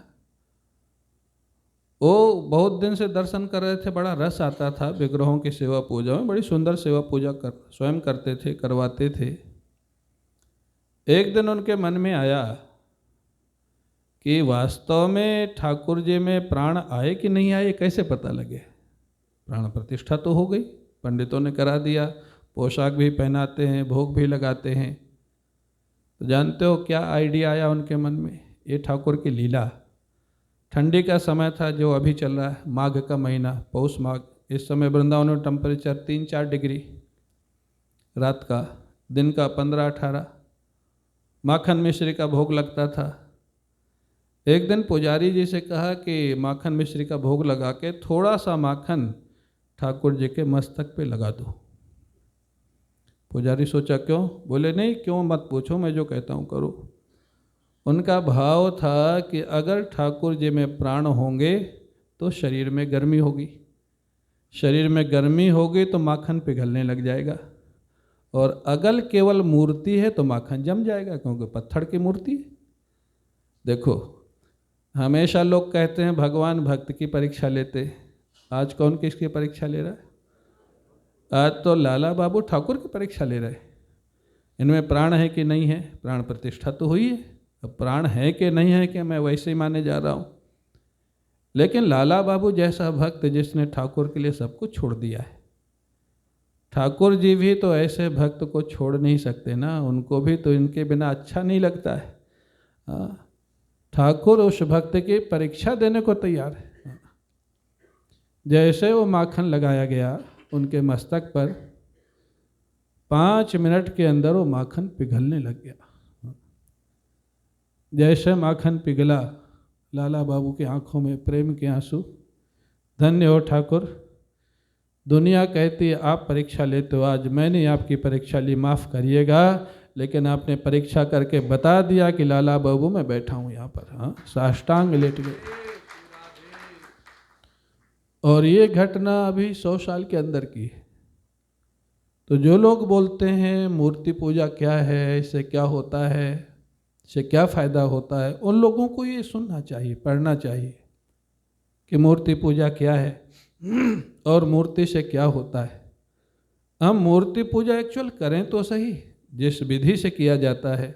वो बहुत दिन से दर्शन कर रहे थे, बड़ा रस आता था विग्रहों की सेवा पूजा में, बड़ी सुंदर सेवा पूजा स्वयं करते थे, करवाते थे। एक दिन उनके मन में आया कि वास्तव में ठाकुर जी में प्राण आए कि नहीं आए, कैसे पता लगे। प्राण प्रतिष्ठा तो हो गई, पंडितों ने करा दिया, पोशाक भी पहनाते हैं, भोग भी लगाते हैं। तो जानते हो क्या आइडिया आया उनके मन में, ये ठाकुर की लीला। ठंडी का समय था जो अभी चल रहा है, माघ का महीना, पौष माघ। इस समय वृंदावन में टेम्परेचर 3-4 डिग्री रात का, दिन का 15-18। माखन मिश्री का भोग लगता था। एक दिन पुजारी जी से कहा कि माखन मिश्री का भोग लगा के थोड़ा सा माखन ठाकुर जी के मस्तक पे लगा दो। पुजारी सोचा क्यों, बोले नहीं क्यों मत पूछो, मैं जो कहता हूँ करो। उनका भाव था कि अगर ठाकुर जी में प्राण होंगे तो शरीर में गर्मी होगी, शरीर में गर्मी होगी तो माखन पिघलने लग जाएगा, और अगर केवल मूर्ति है तो माखन जम जाएगा, क्योंकि पत्थर की मूर्ति है। देखो हमेशा लोग कहते हैं भगवान भक्त की परीक्षा लेते, आज कौन किसकी परीक्षा ले रहा है? आज तो लाला बाबू ठाकुर की परीक्षा ले रहे हैं। इनमें प्राण है कि नहीं है, प्राण प्रतिष्ठा तो हुई है, अब प्राण है कि नहीं है कि मैं वैसे ही माने जा रहा हूँ। लेकिन लाला बाबू जैसा भक्त जिसने ठाकुर के लिए सब कुछ छोड़ दिया है, ठाकुर जी भी तो ऐसे भक्त को छोड़ नहीं सकते ना, उनको भी तो इनके बिना अच्छा नहीं लगता है। ठाकुर उस भक्त की परीक्षा देने को तैयार है। जैसे वो माखन लगाया गया उनके मस्तक पर, 5 मिनट के अंदर वो माखन पिघलने लग गया। जैसे माखन पिघला, लाला बाबू की आंखों में प्रेम के आंसू। धन्य हो ठाकुर, दुनिया कहती है आप परीक्षा लेते हो, आज मैंने आपकी परीक्षा ली, माफ़ करिएगा, लेकिन आपने परीक्षा करके बता दिया कि लाला बाबू मैं बैठा हूँ यहाँ पर। हाँ, साष्टांग लेट गए। और ये घटना अभी 100 साल के अंदर की है। तो जो लोग बोलते हैं मूर्ति पूजा क्या है, इससे क्या होता है, इससे क्या फ़ायदा होता है, उन लोगों को ये सुनना चाहिए, पढ़ना चाहिए कि मूर्ति पूजा क्या है और मूर्ति से क्या होता है। हम मूर्ति पूजा एक्चुअल करें तो सही, जिस विधि से किया जाता है।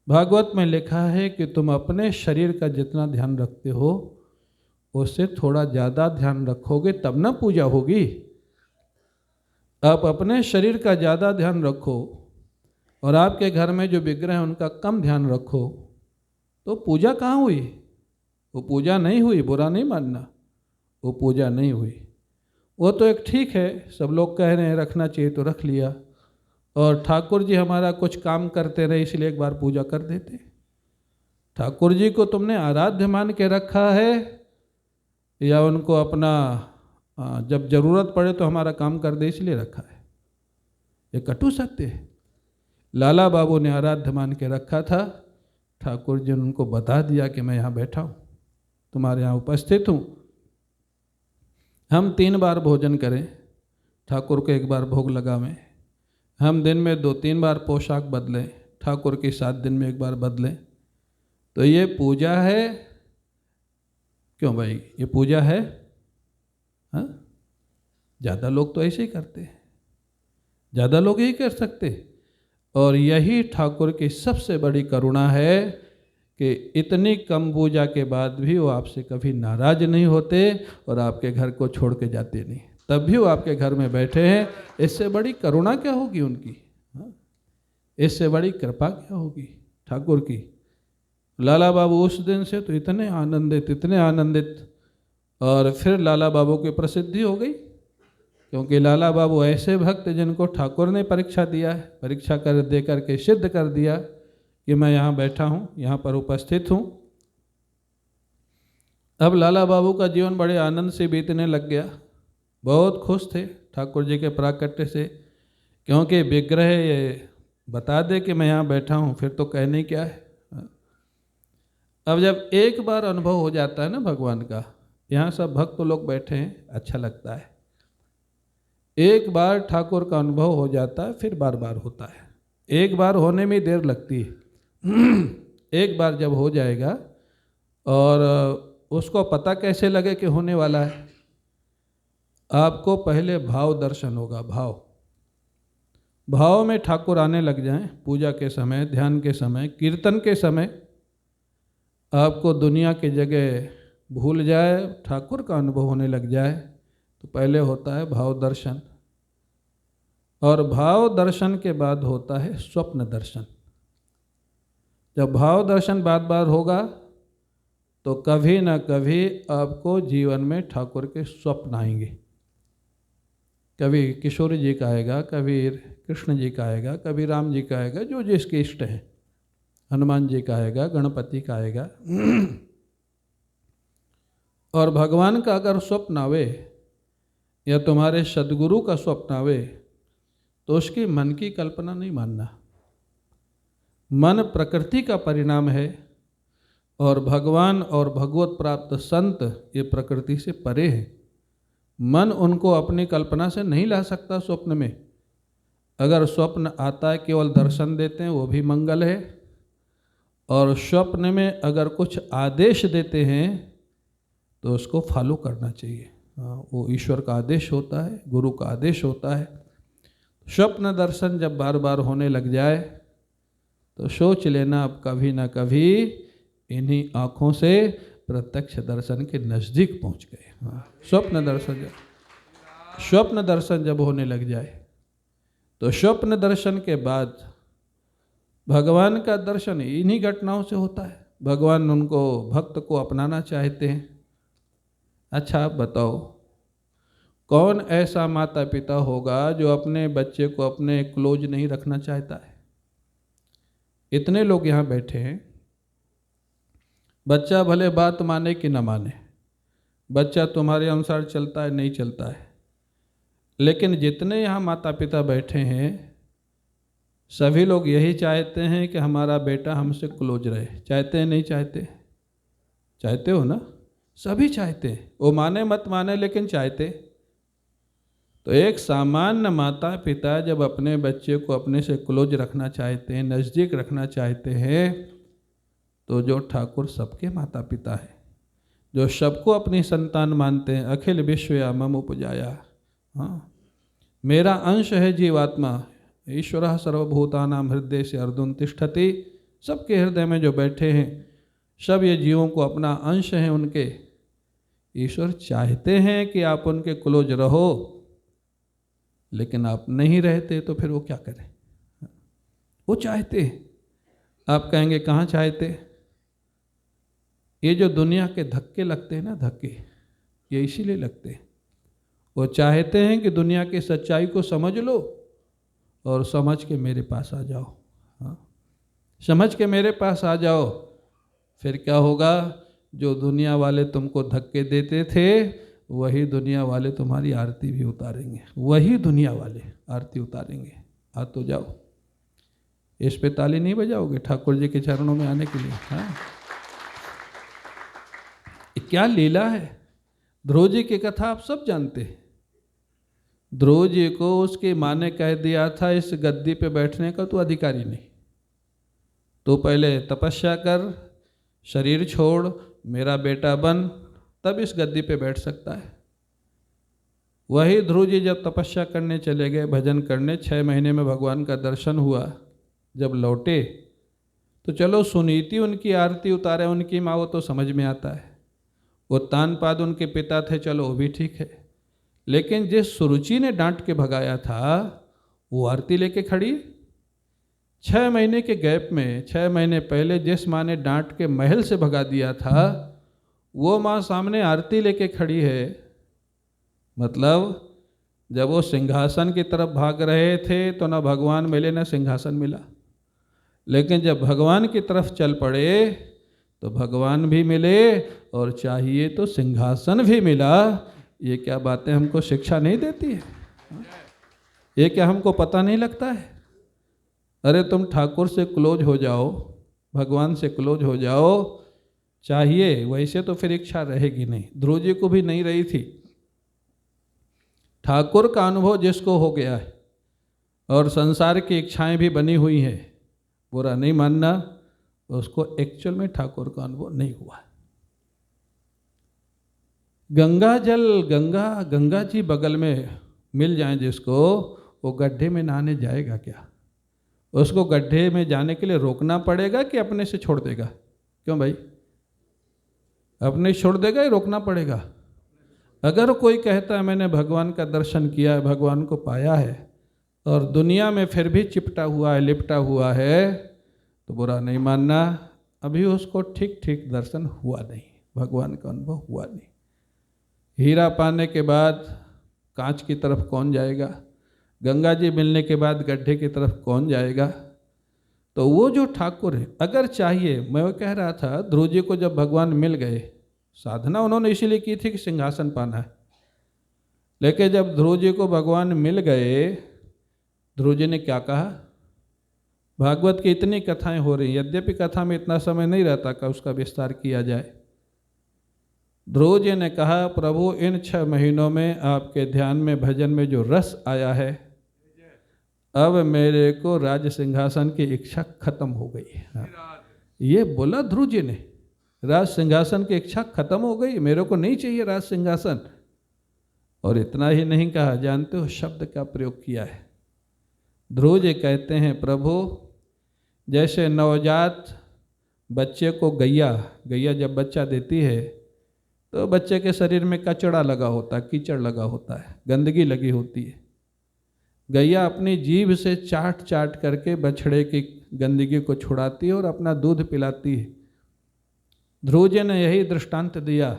भागवत में लिखा है कि तुम अपने शरीर का जितना ध्यान रखते हो उससे थोड़ा ज़्यादा ध्यान रखोगे तब ना पूजा होगी। आप अपने शरीर का ज़्यादा ध्यान रखो और आपके घर में जो विग्रह है उनका कम ध्यान रखो, तो पूजा कहाँ हुई? वो पूजा नहीं हुई, बुरा नहीं मानना, वो पूजा नहीं हुई। वो तो एक ठीक है, सब लोग कह रहे हैं रखना चाहिए तो रख लिया, और ठाकुर जी हमारा कुछ काम करते रहे इसलिए एक बार पूजा कर देते। ठाकुर जी को तुमने आराध्य मान के रखा है या उनको अपना जब जरूरत पड़े तो हमारा काम कर दे इसलिए रखा है? ये कटु सत्य है। लाला बाबू ने आराध्य मान के रखा था, ठाकुर जी ने उनको बता दिया कि मैं यहाँ बैठा हूँ, तुम्हारे यहाँ उपस्थित हूँ। हम 3 बार भोजन करें, ठाकुर को 1 बार भोग लगावें, हम दिन में 2-3 बार पोशाक बदलें, ठाकुर की 7 दिन में 1 बार बदलें, तो ये पूजा है? क्यों भाई, ये पूजा है? हाँ, ज़्यादा लोग तो ऐसे ही करते हैं, ज़्यादा लोग यही कर सकते। और यही ठाकुर की सबसे बड़ी करुणा है कि इतनी कम पूजा के बाद भी वो आपसे कभी नाराज नहीं होते और आपके घर को छोड़ के जाते नहीं, तब भी वो आपके घर में बैठे हैं। इससे बड़ी करुणा क्या होगी उनकी? हाँ? इससे बड़ी कृपा क्या होगी ठाकुर की? लाला बाबू उस दिन से तो इतने आनंदित, इतने आनंदित, और फिर लाला बाबू की प्रसिद्धि हो गई, क्योंकि लाला बाबू ऐसे भक्त जिनको ठाकुर ने परीक्षा दिया है, परीक्षा कर दे करके सिद्ध कर दिया कि मैं यहाँ बैठा हूँ, यहाँ पर उपस्थित हूँ। अब लाला बाबू का जीवन बड़े आनंद से बीतने लग गया, बहुत खुश थे ठाकुर जी के प्राकट्य से, क्योंकि विग्रह ये बता दे कि मैं यहाँ बैठा हूँ, फिर तो कहने क्या है। अब जब एक बार अनुभव हो जाता है ना भगवान का, यहाँ सब भक्त लोग बैठे हैं, अच्छा लगता है। एक बार ठाकुर का अनुभव हो जाता है, फिर बार बार होता है। एक बार होने में देर लगती है एक बार जब हो जाएगा, और उसको पता कैसे लगे कि होने वाला है? आपको पहले भाव दर्शन होगा, भाव में ठाकुर आने लग जाएं, पूजा के समय, ध्यान के समय, कीर्तन के समय, आपको दुनिया की जगह भूल जाए, ठाकुर का अनुभव होने लग जाए, तो पहले होता है भाव दर्शन, और भाव दर्शन के बाद होता है स्वप्न दर्शन। जब भाव दर्शन बार बार होगा तो कभी ना कभी आपको जीवन में ठाकुर के स्वप्न आएंगे। कभी किशोर जी का आएगा, कभी कृष्ण जी का आएगा, कभी राम जी का आएगा, जो जिसके इष्ट हैं, हनुमान जी का आएगा, गणपति का आएगा। और भगवान का अगर स्वप्न आवे या तुम्हारे सदगुरु का स्वप्न आवे तो उसकी मन की कल्पना नहीं मानना। मन प्रकृति का परिणाम है, और भगवान और भगवत प्राप्त संत ये प्रकृति से परे हैं। मन उनको अपनी कल्पना से नहीं ला सकता स्वप्न में। अगर स्वप्न आता है, केवल दर्शन देते हैं, वो भी मंगल है। और स्वप्न में अगर कुछ आदेश देते हैं तो उसको फॉलो करना चाहिए। वो ईश्वर का आदेश होता है, गुरु का आदेश होता है। स्वप्न दर्शन जब बार बार होने लग जाए तो सोच लेना अब कभी ना कभी इन्हीं आँखों से प्रत्यक्ष दर्शन के नज़दीक पहुँच गए। स्वप्न दर्शन जब होने लग जाए तो स्वप्न दर्शन के बाद भगवान का दर्शन इन्हीं घटनाओं से होता है। भगवान उनको, भक्त को अपनाना चाहते हैं। अच्छा आप बताओ, कौन ऐसा माता पिता होगा जो अपने बच्चे को अपने क्लोज नहीं रखना चाहता है? इतने लोग यहाँ बैठे हैं, बच्चा भले बात माने कि न माने, बच्चा तुम्हारे अनुसार चलता है नहीं चलता है, लेकिन जितने यहाँ माता पिता बैठे हैं सभी लोग यही चाहते हैं कि हमारा बेटा हमसे क्लोज रहे। चाहते हैं नहीं चाहते? चाहते हो ना? सभी चाहते हैं, वो माने मत माने लेकिन चाहते। तो एक सामान्य माता पिता जब अपने बच्चे को अपने से क्लोज रखना चाहते हैं, नज़दीक रखना चाहते हैं, तो जो ठाकुर सबके माता पिता है, जो सबको अपनी संतान मानते हैं, अखिल विश्व या मम उपजाया, हाँ, मेरा अंश है जीवात्मा, ईश्वरः सर्वभूतानां हृदय से अर्जुन तिष्ठति, सबके हृदय में जो बैठे हैं सब ये जीवों को अपना अंश हैं उनके। ईश्वर चाहते हैं कि आप उनके क्लोज रहो, लेकिन आप नहीं रहते तो फिर वो क्या करें? वो चाहते। आप कहेंगे कहाँ चाहते? ये जो दुनिया के धक्के लगते हैं ना, धक्के, ये इसीलिए लगते हैं। वो चाहते हैं कि दुनिया की सच्चाई को समझ लो और समझ के मेरे पास आ जाओ। हाँ, समझ के मेरे पास आ जाओ। फिर क्या होगा? जो दुनिया वाले तुमको धक्के देते थे, वही दुनिया वाले तुम्हारी आरती भी उतारेंगे। वही दुनिया वाले आरती उतारेंगे। आ तो जाओ। इस पे ताली नहीं बजाओगे ठाकुर जी के चरणों में आने के लिए? हाँ, क्या लीला है। ध्रुव जी की कथा आप सब जानते हैं। ध्रुव जी को उसकी माँ ने कह दिया था, इस गद्दी पे बैठने का तू अधिकारी नहीं, तो पहले तपस्या कर, शरीर छोड़, मेरा बेटा बन, तब इस गद्दी पे बैठ सकता है। वही ध्रुव जी जब तपस्या करने चले गए, भजन करने, 6 महीने में भगवान का दर्शन हुआ। जब लौटे तो चलो सुनीति उनकी आरती उतारे, उनकी माँ, वो तो समझ में आता है। वो तानपाद उनके पिता थे, चलो वो भी ठीक है। लेकिन जिस सुरुचि ने डांट के भगाया था, वो आरती लेके खड़ी। 6 महीने के गैप में, 6 महीने पहले जिस माँ ने डांट के महल से भगा दिया था, वो माँ सामने आरती लेके खड़ी है। मतलब जब वो सिंहासन की तरफ भाग रहे थे तो ना भगवान मिले ना सिंहासन मिला, लेकिन जब भगवान की तरफ चल पड़े तो भगवान भी मिले और चाहिए तो सिंहासन भी मिला। ये क्या बातें हमको शिक्षा नहीं देती है? ये क्या हमको पता नहीं लगता है? अरे तुम ठाकुर से क्लोज हो जाओ, भगवान से क्लोज हो जाओ, चाहिए वैसे तो फिर इच्छा रहेगी नहीं। ध्रुव जी को भी नहीं रही थी। ठाकुर का अनुभव जिसको हो गया है और संसार की इच्छाएं भी बनी हुई हैं, बुरा नहीं मानना, उसको एक्चुअल में ठाकुर का अनुभव नहीं हुआ। गंगा जल, गंगा जी बगल में मिल जाए जिसको, वो गड्ढे में नहाने जाएगा क्या? उसको गड्ढे में जाने के लिए रोकना पड़ेगा कि अपने से छोड़ देगा? क्यों भाई? अपने छोड़ देगा या रोकना पड़ेगा? अगर कोई कहता है मैंने भगवान का दर्शन किया है, भगवान को पाया है, और दुनिया में फिर भी चिपटा हुआ है, लिपटा हुआ है, तो बुरा नहीं मानना, अभी उसको ठीक ठीक दर्शन हुआ नहीं, भगवान का अनुभव हुआ नहीं। हीरा पाने के बाद कांच की तरफ कौन जाएगा? गंगा जी मिलने के बाद गड्ढे की तरफ कौन जाएगा? तो वो जो ठाकुर है, अगर चाहिए, मैं वो कह रहा था, ध्रुव जी को जब भगवान मिल गए, साधना उन्होंने इसीलिए की थी कि सिंहासन पाना है, लेकिन जब ध्रुव जी को भगवान मिल गए, ध्रुव जी ने क्या कहा? भागवत की इतनी कथाएं हो रही, यद्यपि कथा में इतना समय नहीं रहता कि उसका विस्तार किया जाए। ध्रुव जी ने कहा, प्रभु इन 6 महीनों में आपके ध्यान में, भजन में जो रस आया है, अब मेरे को राज सिंहासन की इच्छा खत्म हो गई। हाँ, ये बोला ध्रुव जी ने, राज सिंहासन की इच्छा खत्म हो गई, मेरे को नहीं चाहिए राज सिंहासन। और इतना ही नहीं कहा, जानते हो शब्द का प्रयोग किया है? ध्रुव जी कहते हैं, प्रभु जैसे नवजात बच्चे को गैया जब बच्चा देती है तो बच्चे के शरीर में कचड़ा लगा होता है, कीचड़ लगा होता है, गंदगी लगी होती है। गैया अपनी जीभ से चाट चाट करके बछड़े की गंदगी को छुड़ाती है और अपना दूध पिलाती है। ध्रुव जी ने यही दृष्टांत दिया।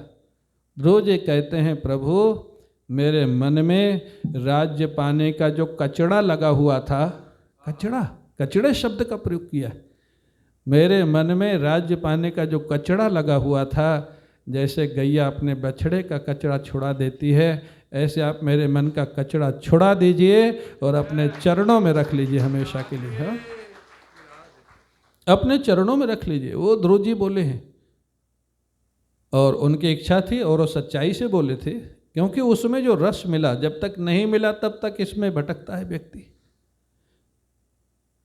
ध्रुव जी कहते हैं, प्रभु मेरे मन में राज्य पाने का जो कचड़ा लगा हुआ था, कचड़े शब्द का प्रयोग किया, मेरे मन में राज्य पाने का जो कचड़ा लगा हुआ था, जैसे गैया अपने बछड़े का कचड़ा छुड़ा देती है, ऐसे आप मेरे मन का कचड़ा छुड़ा दीजिए और अपने चरणों में रख लीजिए हमेशा के लिए। हाँ, अपने चरणों में रख लीजिए। वो ध्रुव जी बोले हैं और उनकी इच्छा थी और वो सच्चाई से बोले थे, क्योंकि उसमें जो रस मिला, जब तक नहीं मिला तब तक इसमें भटकता है व्यक्ति।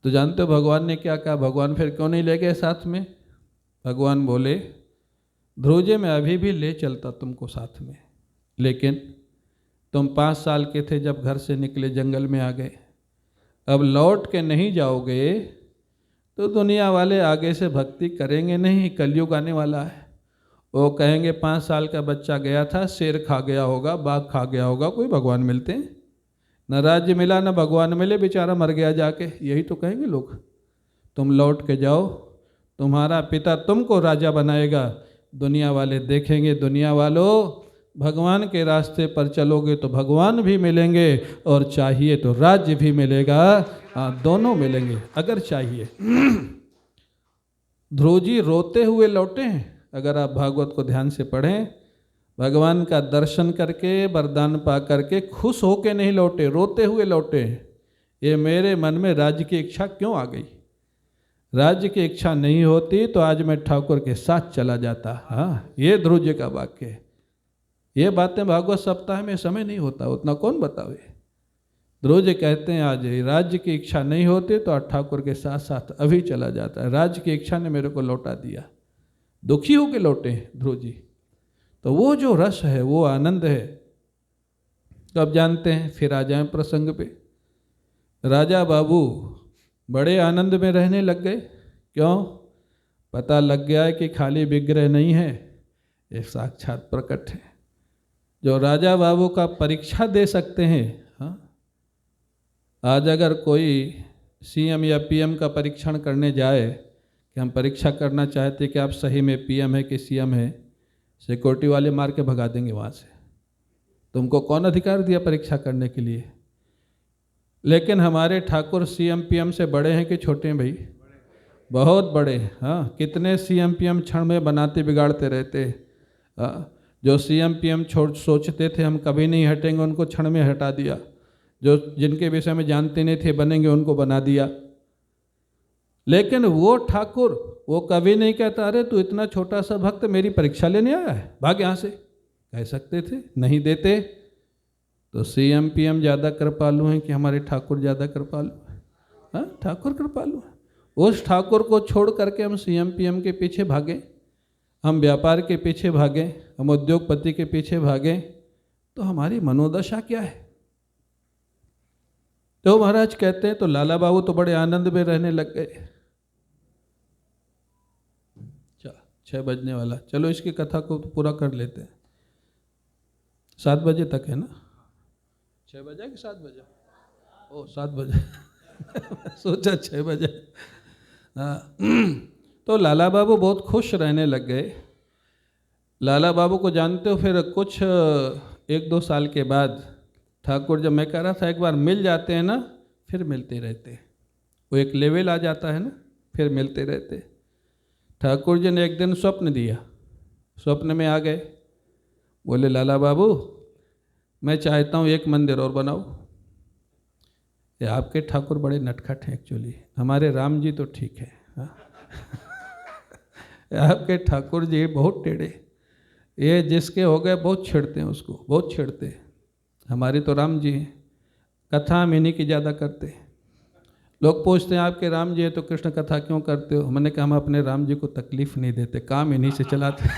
तो जानते हो भगवान ने क्या कहा? भगवान फिर क्यों नहीं ले गए साथ में? भगवान बोले, ध्रुव जी मैं अभी भी ले चलता तुमको साथ में, लेकिन तुम 5 साल के थे जब घर से निकले, जंगल में आ गए, अब लौट के नहीं जाओगे तो दुनिया वाले आगे से भक्ति करेंगे नहीं। कलयुग आने वाला है, वो कहेंगे 5 साल का बच्चा गया था, शेर खा गया होगा, बाघ खा गया होगा, कोई भगवान मिलते हैं? न राज्य मिला न भगवान मिले, बेचारा मर गया जाके, यही तो कहेंगे लोग। तुम लौट के जाओ, तुम्हारा पिता तुमको राजा बनाएगा, दुनिया वाले देखेंगे, दुनिया वालों भगवान के रास्ते पर चलोगे तो भगवान भी मिलेंगे और चाहिए तो राज्य भी मिलेगा। हाँ, दोनों मिलेंगे अगर चाहिए। ध्रुव जी रोते हुए लौटे हैं। अगर आप भागवत को ध्यान से पढ़ें, भगवान का दर्शन करके वरदान पा करके खुश होके नहीं लौटे, रोते हुए लौटे हैं। ये मेरे मन में राज्य की इच्छा क्यों आ गई? राज्य की इच्छा नहीं होती तो आज मैं ठाकुर के साथ चला जाता। हाँ, ये ध्रुव जी का वाक्य है। ये बातें भागवत सप्ताह में समय नहीं होता, उतना कौन बतावे। ध्रुव जी कहते हैं आज राज्य की इच्छा नहीं होती तो आज ठाकुर के साथ साथ अभी चला जाता है। राज्य की इच्छा ने मेरे को लौटा दिया, दुखी होके लौटे ध्रुव जी। तो वो जो रस है, वो आनंद है। तो अब जानते हैं, फिर आ जाए प्रसंग पे। राजा बाबू बड़े आनंद में रहने लग गए। क्यों? पता लग गया है कि खाली विग्रह नहीं है, ये साक्षात प्रकट है। जो राजा बाबू का परीक्षा दे सकते हैं। हाँ, आज अगर कोई सीएम या पीएम का परीक्षण करने जाए कि हम परीक्षा करना चाहते कि आप सही में पीएम है कि सीएम है, सिक्योरिटी वाले मार के भगा देंगे वहाँ से। तुमको कौन अधिकार दिया परीक्षा करने के लिए? लेकिन हमारे ठाकुर सीएम पीएम से बड़े हैं कि छोटे हैं भाई? बहुत बड़े। हाँ, कितने सीएम पीएम क्षण में बनाते बिगाड़ते रहते। हाँ, जो सीएम पीएम सोचते थे हम कभी नहीं हटेंगे, उनको क्षण में हटा दिया। जो जिनके विषय में जानते नहीं थे बनेंगे, उनको बना दिया। लेकिन वो ठाकुर, वो कभी नहीं कहता अरे तू इतना छोटा सा भक्त मेरी परीक्षा लेने आया है, भाग यहाँ से। कह सकते थे, नहीं देते। तो सीएम पीएम ज़्यादा कृपालु हैं कि हमारे ठाकुर ज़्यादा कृपालु हैं? हाँ, ठाकुर कृपालु है। उस ठाकुर को छोड़ करके हम सीएम पीएम के पीछे भागें, हम व्यापार के पीछे भागें, हम उद्योगपति के पीछे भागें, तो हमारी मनोदशा क्या है? तो महाराज कहते हैं तो लाला बाबू तो बड़े आनंद में रहने लग गए। 6 बजने वाला, चलो इसकी कथा को तो पूरा कर लेते हैं। 7 बजे तक है ना? 6 बजे कि 7 बजे? ओ 7 बजे सोचा 6 बजे। हाँ, तो लाला बाबू बहुत खुश रहने लग गए। लाला बाबू को जानते हो, फिर कुछ 1-2 साल के बाद ठाकुर, जब मैं कह रहा था एक बार मिल जाते हैं ना, फिर मिलते रहते हैं। वो एक लेवल आ जाता है ना, फिर मिलते रहते। ठाकुर जी ने एक दिन स्वप्न दिया, स्वप्न में आ गए, बोले लाला बाबू मैं चाहता हूँ 1 मंदिर और बनाओ। ये आपके ठाकुर बड़े नटखट हैं एक्चुअली, हमारे राम जी तो ठीक है। हाँ? आपके ठाकुर जी बहुत टेढ़े, ये जिसके हो गए बहुत छेड़ते हैं उसको, बहुत छेड़ते हैं। हमारे तो राम जी हैं, कथा हम इन्हीं की ज़्यादा करते हैं। लोग पूछते हैं आपके राम जी है तो कृष्ण कथा क्यों करते हो? मैंने कहा हम अपने राम जी को तकलीफ नहीं देते, काम इन्हीं से चलाते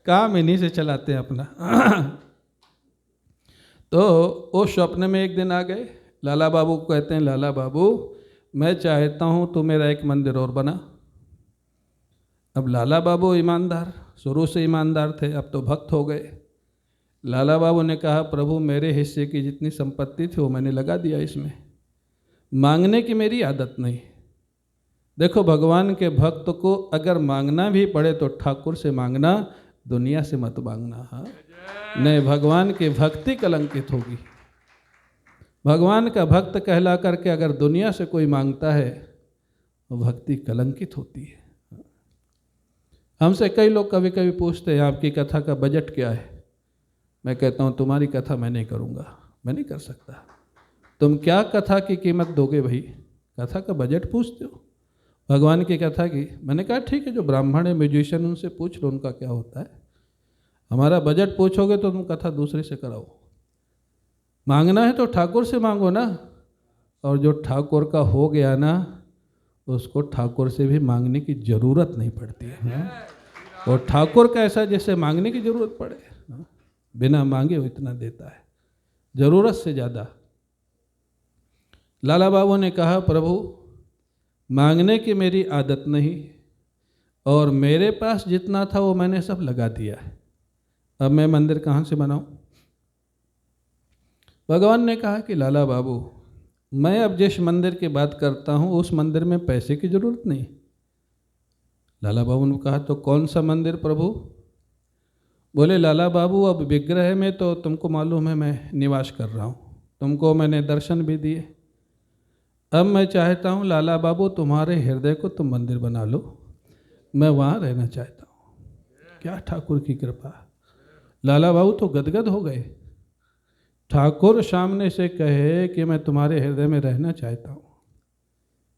काम इन्हीं से चलाते हैं अपना। तो वो स्वप्न में एक दिन आ गए, लाला बाबू को कहते हैं लाला बाबू मैं चाहता हूँ तू मेरा 1 मंदिर और बना। अब लाला बाबू ईमानदार, शुरू से ईमानदार थे, अब तो भक्त हो गए। लाला बाबू ने कहा प्रभु मेरे हिस्से की जितनी संपत्ति थी वो मैंने लगा दिया इसमें, मांगने की मेरी आदत नहीं। देखो भगवान के भक्त को अगर मांगना भी पड़े तो ठाकुर से मांगना, दुनिया से मत मांगना। हाँ, नहीं भगवान की भक्ति कलंकित होगी। भगवान का भक्त कहला करके अगर दुनिया से कोई मांगता है वो भक्ति कलंकित होती है। हमसे कई लोग कभी कभी पूछते हैं आपकी कथा का बजट क्या है? मैं कहता हूँ तुम्हारी कथा मैं नहीं करूँगा, मैं नहीं कर सकता। तुम क्या कथा की कीमत दोगे भाई? कथा का बजट पूछते हो, भगवान की कथा की। मैंने कहा ठीक है, जो ब्राह्मण है म्यूजिशियन उनसे पूछ लो उनका क्या होता है। हमारा बजट पूछोगे तो तुम कथा दूसरे से कराओ। मांगना है तो ठाकुर से मांगो ना, और जो ठाकुर का हो गया ना उसको ठाकुर से भी मांगने की जरूरत नहीं पड़ती है। और ठाकुर का ऐसा जैसे मांगने की जरूरत पड़े, बिना मांगे वो इतना देता है, जरूरत से ज़्यादा। लाला बाबू ने कहा प्रभु मांगने की मेरी आदत नहीं, और मेरे पास जितना था वो मैंने सब लगा दिया है, अब मैं मंदिर कहाँ से बनाऊं? भगवान ने कहा कि लाला बाबू मैं अब जिस मंदिर की बात करता हूँ उस मंदिर में पैसे की ज़रूरत नहीं, लाला बाबू ने कहा तो कौन सा मंदिर प्रभु? बोले लाला बाबू अब विग्रह में तो तुमको मालूम है मैं निवास कर रहा हूँ, तुमको मैंने दर्शन भी दिए, अब मैं चाहता हूँ लाला बाबू तुम्हारे हृदय को तुम मंदिर बना लो, मैं वहाँ रहना चाहता हूँ। क्या ठाकुर की कृपा! लाला बाबू तो गदगद हो गए। ठाकुर सामने से कहे कि मैं तुम्हारे हृदय में रहना चाहता हूँ,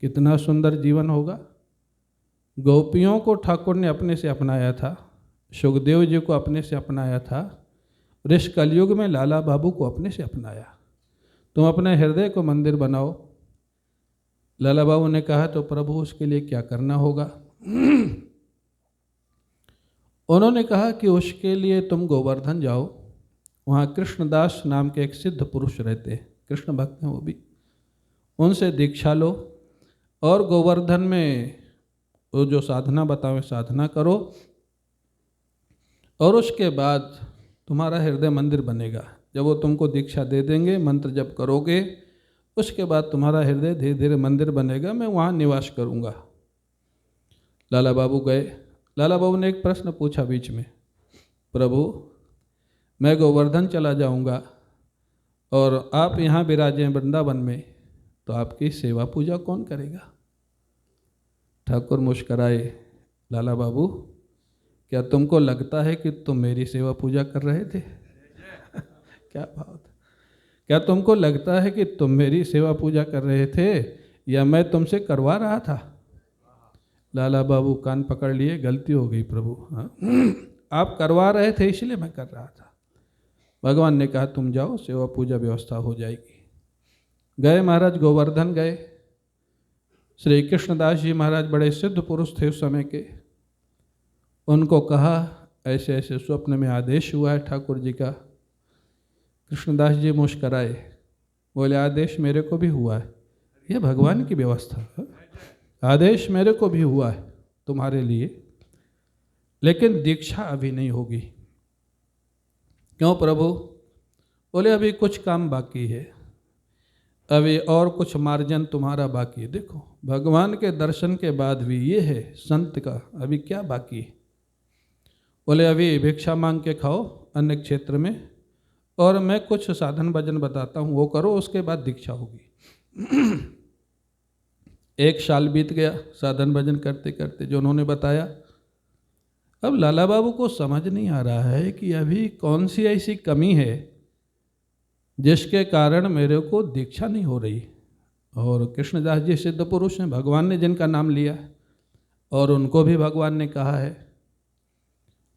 कितना सुंदर जीवन होगा। गोपियों को ठाकुर ने अपने से अपनाया था, सुखदेव जी को अपने से अपनाया था, और इस कलयुग में लाला बाबू को अपने से अपनाया। तुम अपने हृदय को मंदिर बनाओ। लाला बाबू ने कहा तो प्रभु उसके लिए क्या करना होगा? उन्होंने कहा कि उसके लिए तुम गोवर्धन जाओ, वहाँ कृष्णदास नाम के एक सिद्ध पुरुष रहते हैं, कृष्ण भक्त हैं वो भी, उनसे दीक्षा लो और गोवर्धन में वो जो साधना बताओ साधना करो, और उसके बाद तुम्हारा हृदय मंदिर बनेगा। जब वो तुमको दीक्षा दे देंगे, मंत्र जप करोगे, उसके बाद तुम्हारा हृदय धीरे धीरे मंदिर बनेगा, मैं वहाँ निवास करूँगा। लाला बाबू गए। लाला बाबू ने एक प्रश्न पूछा बीच में, प्रभु मैं गोवर्धन चला जाऊँगा और आप यहाँ विराजे वृंदावन में, तो आपकी सेवा पूजा कौन करेगा? ठाकुर मुस्कराए, लाला बाबू क्या तुमको लगता है कि तुम मेरी सेवा पूजा कर रहे थे? क्या बात! क्या तुमको लगता है कि तुम मेरी सेवा पूजा कर रहे थे या मैं तुमसे करवा रहा था? लाला बाबू कान पकड़ लिए, गलती हो गई प्रभु, हाँ आप करवा रहे थे इसलिए मैं कर रहा था। भगवान ने कहा तुम जाओ, सेवा पूजा व्यवस्था हो जाएगी। गए महाराज, गोवर्धन गए। श्री कृष्णदास जी महाराज बड़े सिद्ध पुरुष थे उस समय के। उनको कहा ऐसे ऐसे स्वप्न में आदेश हुआ है ठाकुर जी का। कृष्णदास जी मुस्कराए, बोले आदेश मेरे को भी हुआ है, ये भगवान की व्यवस्था है, आदेश मेरे को भी हुआ है तुम्हारे लिए, लेकिन दीक्षा अभी नहीं होगी। क्यों प्रभु? बोले अभी कुछ काम बाकी है, अभी और कुछ मार्जन तुम्हारा बाकी है। देखो भगवान के दर्शन के बाद भी ये है संत का, अभी क्या बाकी है? बोले अभी भिक्षा मांग के खाओ अन्य क्षेत्र में, और मैं कुछ साधन भजन बताता हूँ वो करो, उसके बाद दीक्षा होगी। एक साल बीत गया साधन भजन करते करते जो उन्होंने बताया। अब लाला बाबू को समझ नहीं आ रहा है कि अभी कौन सी ऐसी कमी है जिसके कारण मेरे को दीक्षा नहीं हो रही। और कृष्णदास जी सिद्ध पुरुष हैं, भगवान ने जिनका नाम लिया और उनको भी भगवान ने कहा है।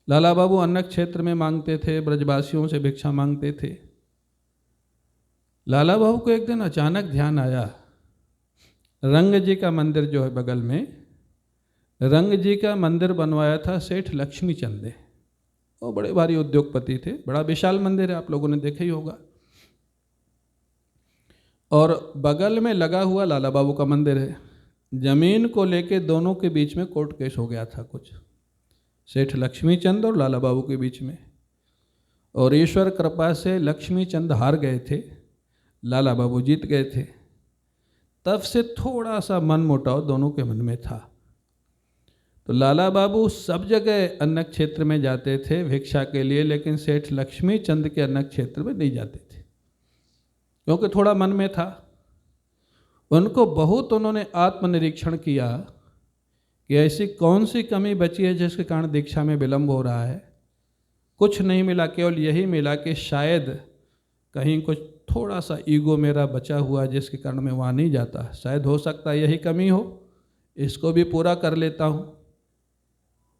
लाला बाबू अन्य क्षेत्र में मांगते थे, ब्रजवासियों से भिक्षा मांगते थे। लाला बाबू को एक दिन अचानक ध्यान आया, रंग जी का मंदिर जो है बगल में, रंग जी का मंदिर बनवाया था सेठ लक्ष्मी चंद ने। वो बड़े भारी उद्योगपति थे, बड़ा विशाल मंदिर है, आप लोगों ने देखा ही होगा। और बगल में लगा हुआ लाला बाबू का मंदिर है। जमीन को लेके दोनों के बीच में कोर्ट केस हो गया था कुछ, सेठ लक्ष्मी चंद और लाला बाबू के बीच में। और ईश्वर कृपा से लक्ष्मी चंद हार गए थे, लाला बाबू जीत गए थे। तब से थोड़ा सा मन मुटाव दोनों के मन में था। तो लाला बाबू सब जगह अन्य क्षेत्र में जाते थे भिक्षा के लिए, लेकिन सेठ लक्ष्मी चंद के अन्य क्षेत्र में नहीं जाते थे, क्योंकि थोड़ा मन में था। उनको बहुत उन्होंने आत्मनिरीक्षण किया कि ऐसी कौन सी कमी बची है जिसके कारण दीक्षा में विलंब हो रहा है। कुछ नहीं मिला, केवल यही मिला कि शायद कहीं कुछ थोड़ा सा ईगो मेरा बचा हुआ जिसके कारण मैं वहाँ नहीं जाता, शायद हो सकता है यही कमी हो, इसको भी पूरा कर लेता हूँ।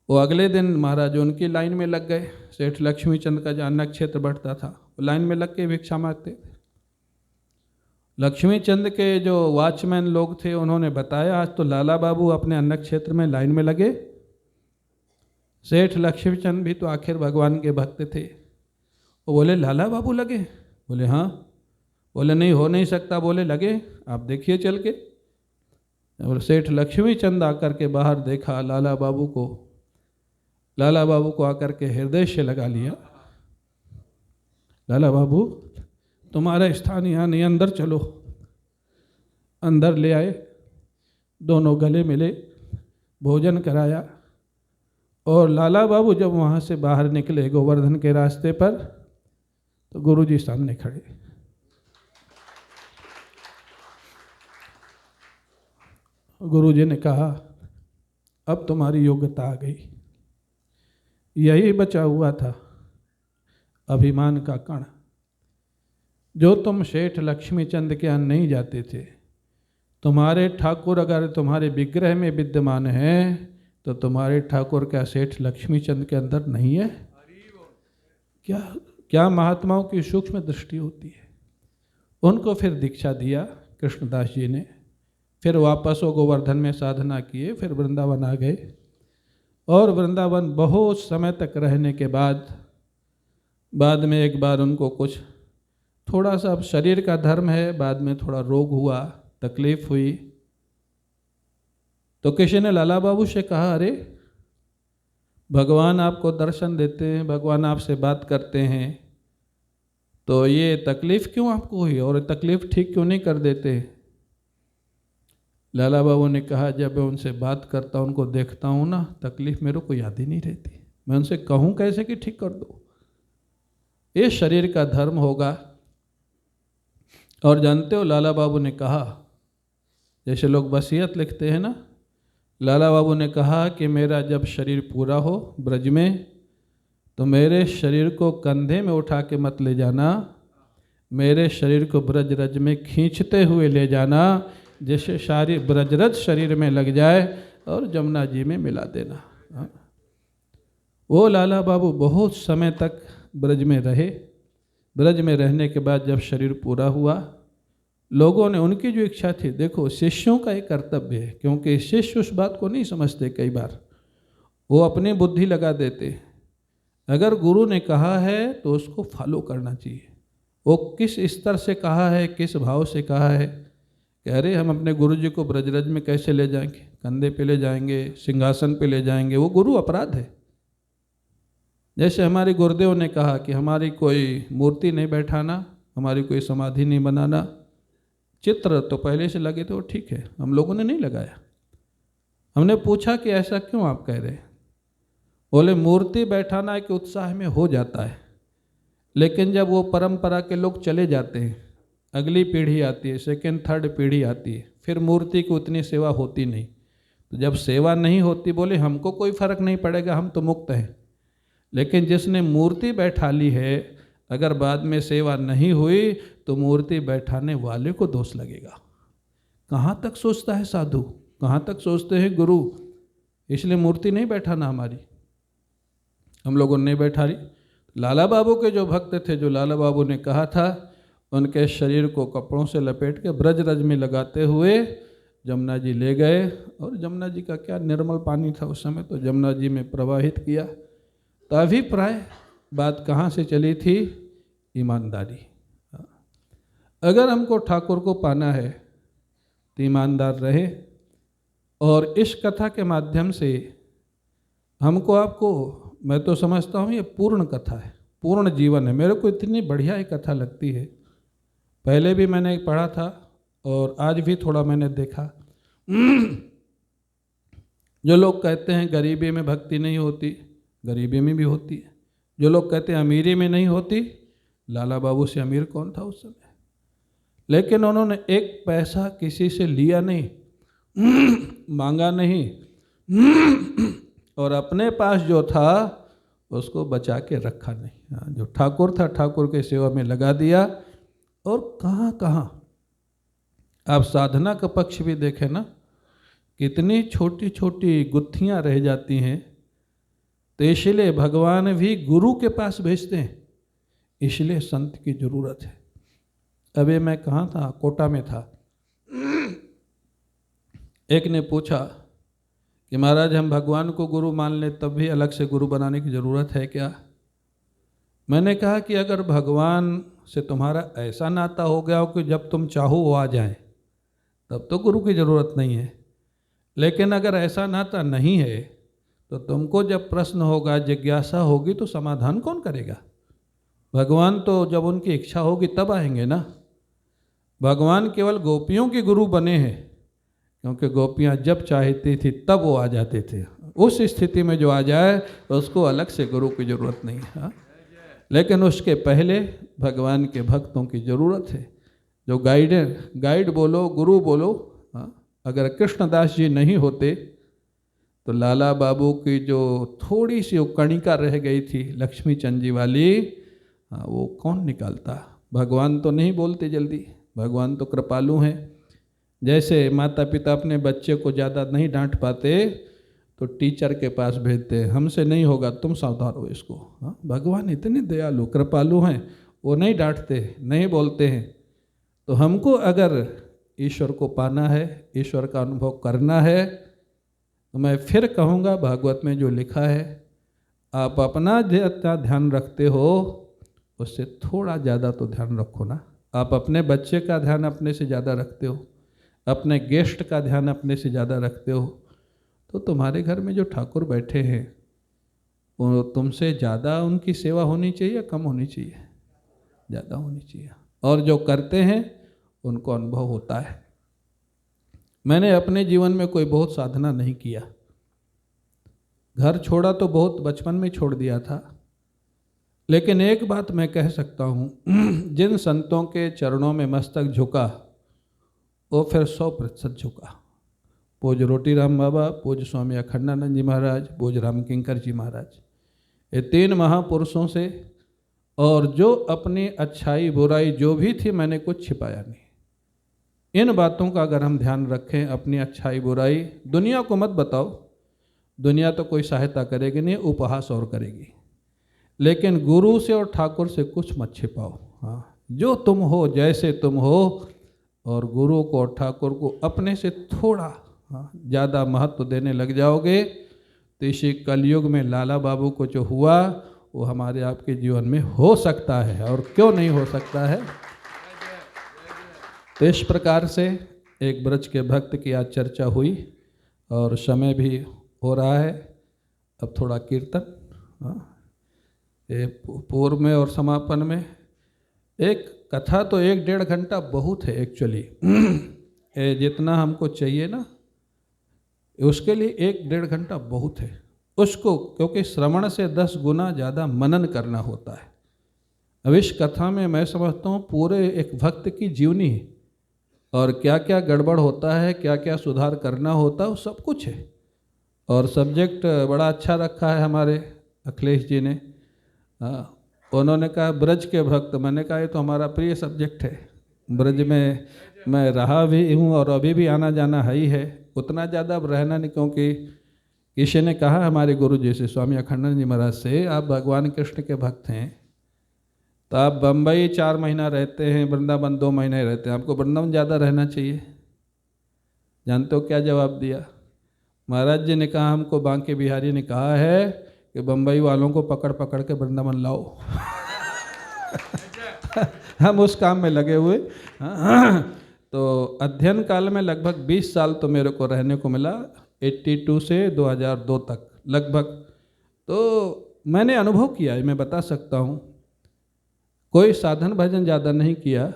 वो अगले दिन महाराज उनकी लाइन में लग गए। सेठ लक्ष्मी चंद का जो अन्य क्षेत्र बढ़ता था, वो लाइन में लग के भिक्षा मांगते थे। लक्ष्मी चंद के जो वॉचमैन लोग थे उन्होंने बताया आज तो लाला बाबू अपने अन्य क्षेत्र में लाइन में लगे। सेठ लक्ष्मी चंद भी तो आखिर भगवान के भक्त थे। वो बोले लाला बाबू लगे? बोले हाँ। बोले नहीं हो नहीं सकता। बोले लगे, आप देखिए चल के। और सेठ लक्ष्मी चंद आकर के बाहर देखा लाला बाबू को, लाला बाबू को आकर के हृदय से लगा लिया। लाला बाबू तुम्हारा स्थान यहाँ नहीं, अंदर चलो। अंदर ले आए, दोनों गले मिले, भोजन कराया, और लाला बाबू जब वहाँ से बाहर निकले गोवर्धन के रास्ते पर, तो गुरुजी सामने खड़े। गुरुजी ने कहा, अब तुम्हारी योग्यता आ गई, यही बचा हुआ था अभिमान का कण। जो तुम सेठ लक्ष्मीचंद के यहाँ नहीं जाते थे, तुम्हारे ठाकुर अगर तुम्हारे विग्रह में विद्यमान हैं तो तुम्हारे ठाकुर क्या सेठ लक्ष्मीचंद के अंदर नहीं है? क्या क्या महात्माओं की सूक्ष्म दृष्टि होती है। उनको फिर दीक्षा दिया कृष्णदास जी ने, फिर वापस वो गोवर्धन में साधना किए, फिर वृंदावन आ गए। और वृंदावन बहुत समय तक रहने के बाद में एक बार उनको कुछ थोड़ा सा, अब शरीर का धर्म है, बाद में थोड़ा रोग हुआ, तकलीफ हुई। तो किसी ने लाला बाबू से कहा, अरे भगवान आपको दर्शन देते हैं, भगवान आपसे बात करते हैं, तो ये तकलीफ क्यों आपको हुई और तकलीफ ठीक क्यों नहीं कर देते? लाला बाबू ने कहा, जब मैं उनसे बात करता हूँ, उनको देखता हूँ ना, तकलीफ मेरे को याद ही नहीं रहती। मैं उनसे कहूँ कैसे कि ठीक कर दो? ये शरीर का धर्म होगा। और जानते हो, लाला बाबू ने कहा, जैसे लोग वसीयत लिखते हैं ना, लाला बाबू ने कहा कि मेरा जब शरीर पूरा हो ब्रज में, तो मेरे शरीर को कंधे में उठा के मत ले जाना, मेरे शरीर को ब्रज रज में खींचते हुए ले जाना, जैसे सारी ब्रजरज शरीर में लग जाए और जमुना जी में मिला देना। वो लाला बाबू बहुत समय तक ब्रज में रहे। ब्रज में रहने के बाद जब शरीर पूरा हुआ, लोगों ने, उनकी जो इच्छा थी, देखो शिष्यों का एक कर्तव्य है, क्योंकि शिष्य उस बात को नहीं समझते, कई बार वो अपनी बुद्धि लगा देते। अगर गुरु ने कहा है तो उसको फॉलो करना चाहिए। वो किस स्तर से कहा है, किस भाव से कहा है, कि अरे हम अपने गुरु जी को ब्रजरज में कैसे ले जाएंगे, कंधे पे ले जाएंगे, सिंहासन पे ले जाएंगे, वो गुरु अपराध है। जैसे हमारे गुरुदेव ने कहा कि हमारी कोई मूर्ति नहीं बैठाना, हमारी कोई समाधि नहीं बनाना। चित्र तो पहले से लगे थे, वो ठीक है, हम लोगों ने नहीं लगाया। हमने पूछा कि ऐसा क्यों आप कह रहे हैं? बोले मूर्ति बैठाना के उत्साह में हो जाता है, लेकिन जब वो परंपरा के लोग चले जाते हैं, अगली पीढ़ी आती है, सेकेंड थर्ड पीढ़ी आती है, फिर मूर्ति की उतनी सेवा होती नहीं। तो जब सेवा नहीं होती, बोले हमको कोई फर्क नहीं पड़ेगा, हम तो मुक्त हैं। लेकिन जिसने मूर्ति बैठा ली है, अगर बाद में सेवा नहीं हुई तो मूर्ति बैठाने वाले को दोष लगेगा। कहाँ तक सोचता है साधु, कहाँ तक सोचते हैं गुरु? इसलिए मूर्ति नहीं बैठाना हमारी, हम लोगों ने नहीं बैठा रही। लाला बाबू के जो भक्त थे, जो लाला बाबू ने कहा था, उनके शरीर को कपड़ों से लपेट के ब्रज रज में लगाते हुए जमुना जी ले गए। और जमुना जी का क्या निर्मल पानी था उस समय, तो जमुना जी में प्रवाहित किया। तो अभिप्राय बात कहाँ से चली थी? ईमानदारी। अगर हमको ठाकुर को पाना है तो ईमानदार रहे। और इस कथा के माध्यम से हमको, आपको, मैं तो समझता हूँ ये पूर्ण कथा है, पूर्ण जीवन है। मेरे को इतनी बढ़िया ये कथा लगती है। पहले भी मैंने पढ़ा था और आज भी थोड़ा मैंने देखा। जो लोग कहते हैं गरीबी में भक्ति नहीं होती, गरीबी में भी होती है। जो लोग कहते हैं अमीरी में नहीं होती, लाला बाबू से अमीर कौन था उस समय? लेकिन उन्होंने एक पैसा किसी से लिया नहीं, मांगा नहीं, और अपने पास जो था उसको बचा के रखा नहीं। जो ठाकुर था, ठाकुर के सेवा में लगा दिया। और कहाँ कहाँ आप साधना का पक्ष भी देखें ना, कितनी छोटी छोटी गुत्थियाँ रह जाती हैं। तो इसलिए भगवान भी गुरु के पास भेजते हैं, इसलिए संत की जरूरत है। अभी मैं कहाँ था, कोटा में था। एक ने पूछा कि महाराज हम भगवान को गुरु मान लें तब भी अलग से गुरु बनाने की ज़रूरत है क्या? मैंने कहा कि अगर भगवान से तुम्हारा ऐसा नाता हो गया हो कि जब तुम चाहो वो आ जाए, तब तो गुरु की ज़रूरत नहीं है। लेकिन अगर ऐसा नाता नहीं है तो तुमको जब प्रश्न होगा, जिज्ञासा होगी, तो समाधान कौन करेगा? भगवान तो जब उनकी इच्छा होगी तब आएंगे ना। भगवान केवल गोपियों के गुरु बने हैं, क्योंकि गोपियाँ जब चाहती थी तब वो आ जाते थे। उस स्थिति में जो आ जाए उसको अलग से गुरु की ज़रूरत नहीं है। हाँ? लेकिन उसके पहले भगवान के भक्तों की ज़रूरत है, जो गाइड बोलो, गुरु बोलो। हाँ? अगर कृष्णदास जी नहीं होते तो लाला बाबू की जो थोड़ी सी वो कणिका रह गई थी लक्ष्मी चंद जी वाली, हाँ, वो कौन निकालता। भगवान तो नहीं बोलते जल्दी, भगवान तो कृपालु हैं। जैसे माता पिता अपने बच्चे को ज़्यादा नहीं डांट पाते तो टीचर के पास भेजते हैं, हमसे नहीं होगा तुम सावधान इसको। हाँ? भगवान इतने दयालु कृपालु हैं, वो नहीं डांटते, नहीं बोलते हैं। तो हमको अगर ईश्वर को पाना है, ईश्वर का अनुभव करना है, तो मैं फिर कहूँगा भागवत में जो लिखा है, आप अपना जितना ध्यान रखते हो उससे थोड़ा ज़्यादा तो ध्यान रखो ना। आप अपने बच्चे का ध्यान अपने से ज़्यादा रखते हो, अपने गेस्ट का ध्यान अपने से ज़्यादा रखते हो, तो तुम्हारे घर में जो ठाकुर बैठे हैं वो तुमसे ज़्यादा उनकी सेवा होनी चाहिए या कम होनी चाहिए? ज़्यादा होनी चाहिए। और जो करते हैं उनको अनुभव होता है। मैंने अपने जीवन में कोई बहुत साधना नहीं किया, घर छोड़ा तो बहुत बचपन में छोड़ दिया था। लेकिन एक बात मैं कह सकता हूँ, जिन संतों के चरणों में मस्तक झुका वो फिर 100% झुका। पूज्य रोटी राम बाबा, पूज्य स्वामी अखंडानंद जी महाराज, पूज्य राम किंकर जी महाराज, ये 3 महापुरुषों से। और जो अपनी अच्छाई बुराई जो भी थी मैंने कुछ छिपाया नहीं। इन बातों का अगर हम ध्यान रखें, अपनी अच्छाई बुराई दुनिया को मत बताओ, दुनिया तो कोई सहायता करेगी नहीं, उपहास और करेगी। लेकिन गुरु से और ठाकुर से कुछ मत छिपाओ। हाँ, जो तुम हो, जैसे तुम हो, और गुरु को और ठाकुर को अपने से थोड़ा ज़्यादा महत्व देने लग जाओगे तो इसी कलयुग में लाला बाबू को जो हुआ वो हमारे आपके जीवन में हो सकता है, और क्यों नहीं हो सकता है। तो इस प्रकार से एक ब्रज के भक्त की आज चर्चा हुई और समय भी हो रहा है। अब थोड़ा कीर्तन, ये पूर्व में और समापन में एक कथा तो 1-1.5 घंटा बहुत है एक्चुअली। जितना हमको चाहिए ना उसके लिए 1-1.5 घंटा बहुत है उसको, क्योंकि श्रवण से 10 गुना ज़्यादा मनन करना होता है। अब इस कथा में मैं समझता हूँ पूरे एक भक्त की जीवनी है, और क्या क्या गड़बड़ होता है, क्या क्या सुधार करना होता है, वो सब कुछ है। और सब्जेक्ट बड़ा अच्छा रखा है हमारे अखिलेश जी ने। उन्होंने कहा ब्रज के भक्त, मैंने कहा ये तो हमारा प्रिय सब्जेक्ट है। ब्रज में मैं रहा भी हूँ और अभी भी आना जाना है ही है, उतना ज़्यादा अब रहना नहीं, क्योंकि किसी ने कहा हमारे गुरु जी से, स्वामी अखंडानंद जी महाराज से, आप भगवान कृष्ण के भक्त हैं तो आप बम्बई 4 महीना रहते हैं, वृंदावन 2 महीने रहते हैं, आपको वृंदावन ज़्यादा रहना चाहिए। जानते हो क्या जवाब दिया? महाराज जी ने कहा हमको बांके बिहारी ने कहा है कि बम्बई वालों को पकड़ पकड़ के वृंदावन लाओ। हम उस काम में लगे हुए। तो अध्ययन काल में लगभग 20 साल तो मेरे को रहने को मिला, 82 से 2002 तक लगभग। तो मैंने अनुभव किया है, मैं बता सकता हूँ। कोई साधन भजन ज़्यादा नहीं किया,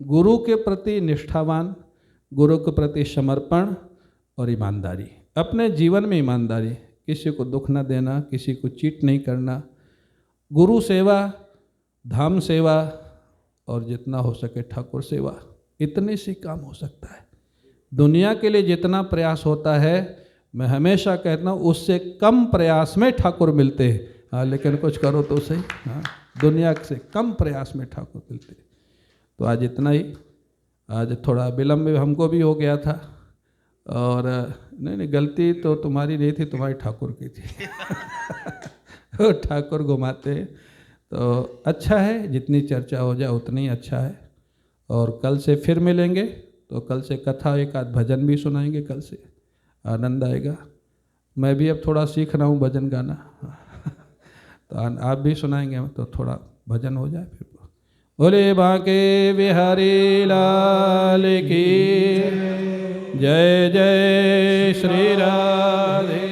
गुरु के प्रति निष्ठावान, गुरु के प्रति समर्पण और ईमानदारी, अपने जीवन में ईमानदारी, किसी को दुख न देना, किसी को चीट नहीं करना, गुरु सेवा, धाम सेवा, और जितना हो सके ठाकुर सेवा, इतने से काम हो सकता है। दुनिया के लिए जितना प्रयास होता है, मैं हमेशा कहता हूँ उससे कम प्रयास में ठाकुर मिलते हैं। हाँ, लेकिन कुछ करो तो सही। हाँ, दुनिया से कम प्रयास में ठाकुर मिलते। तो आज इतना ही। आज थोड़ा विलम्ब हमको भी हो गया था, और नहीं, गलती तो तुम्हारी नहीं थी, तुम्हारी ठाकुर की थी। ठाकुर घुमाते हैं तो अच्छा है, जितनी चर्चा हो जाए उतनी ही अच्छा है। और कल से फिर मिलेंगे, तो कल से कथा, एक आध भजन भी सुनाएंगे, कल से आनंद आएगा। मैं भी अब थोड़ा सीख रहा हूँ भजन गाना। तो आप भी सुनाएंगे तो थोड़ा भजन हो जाए। फिर बोले बांके बिहारी लाल की जय, जय श्री राधे।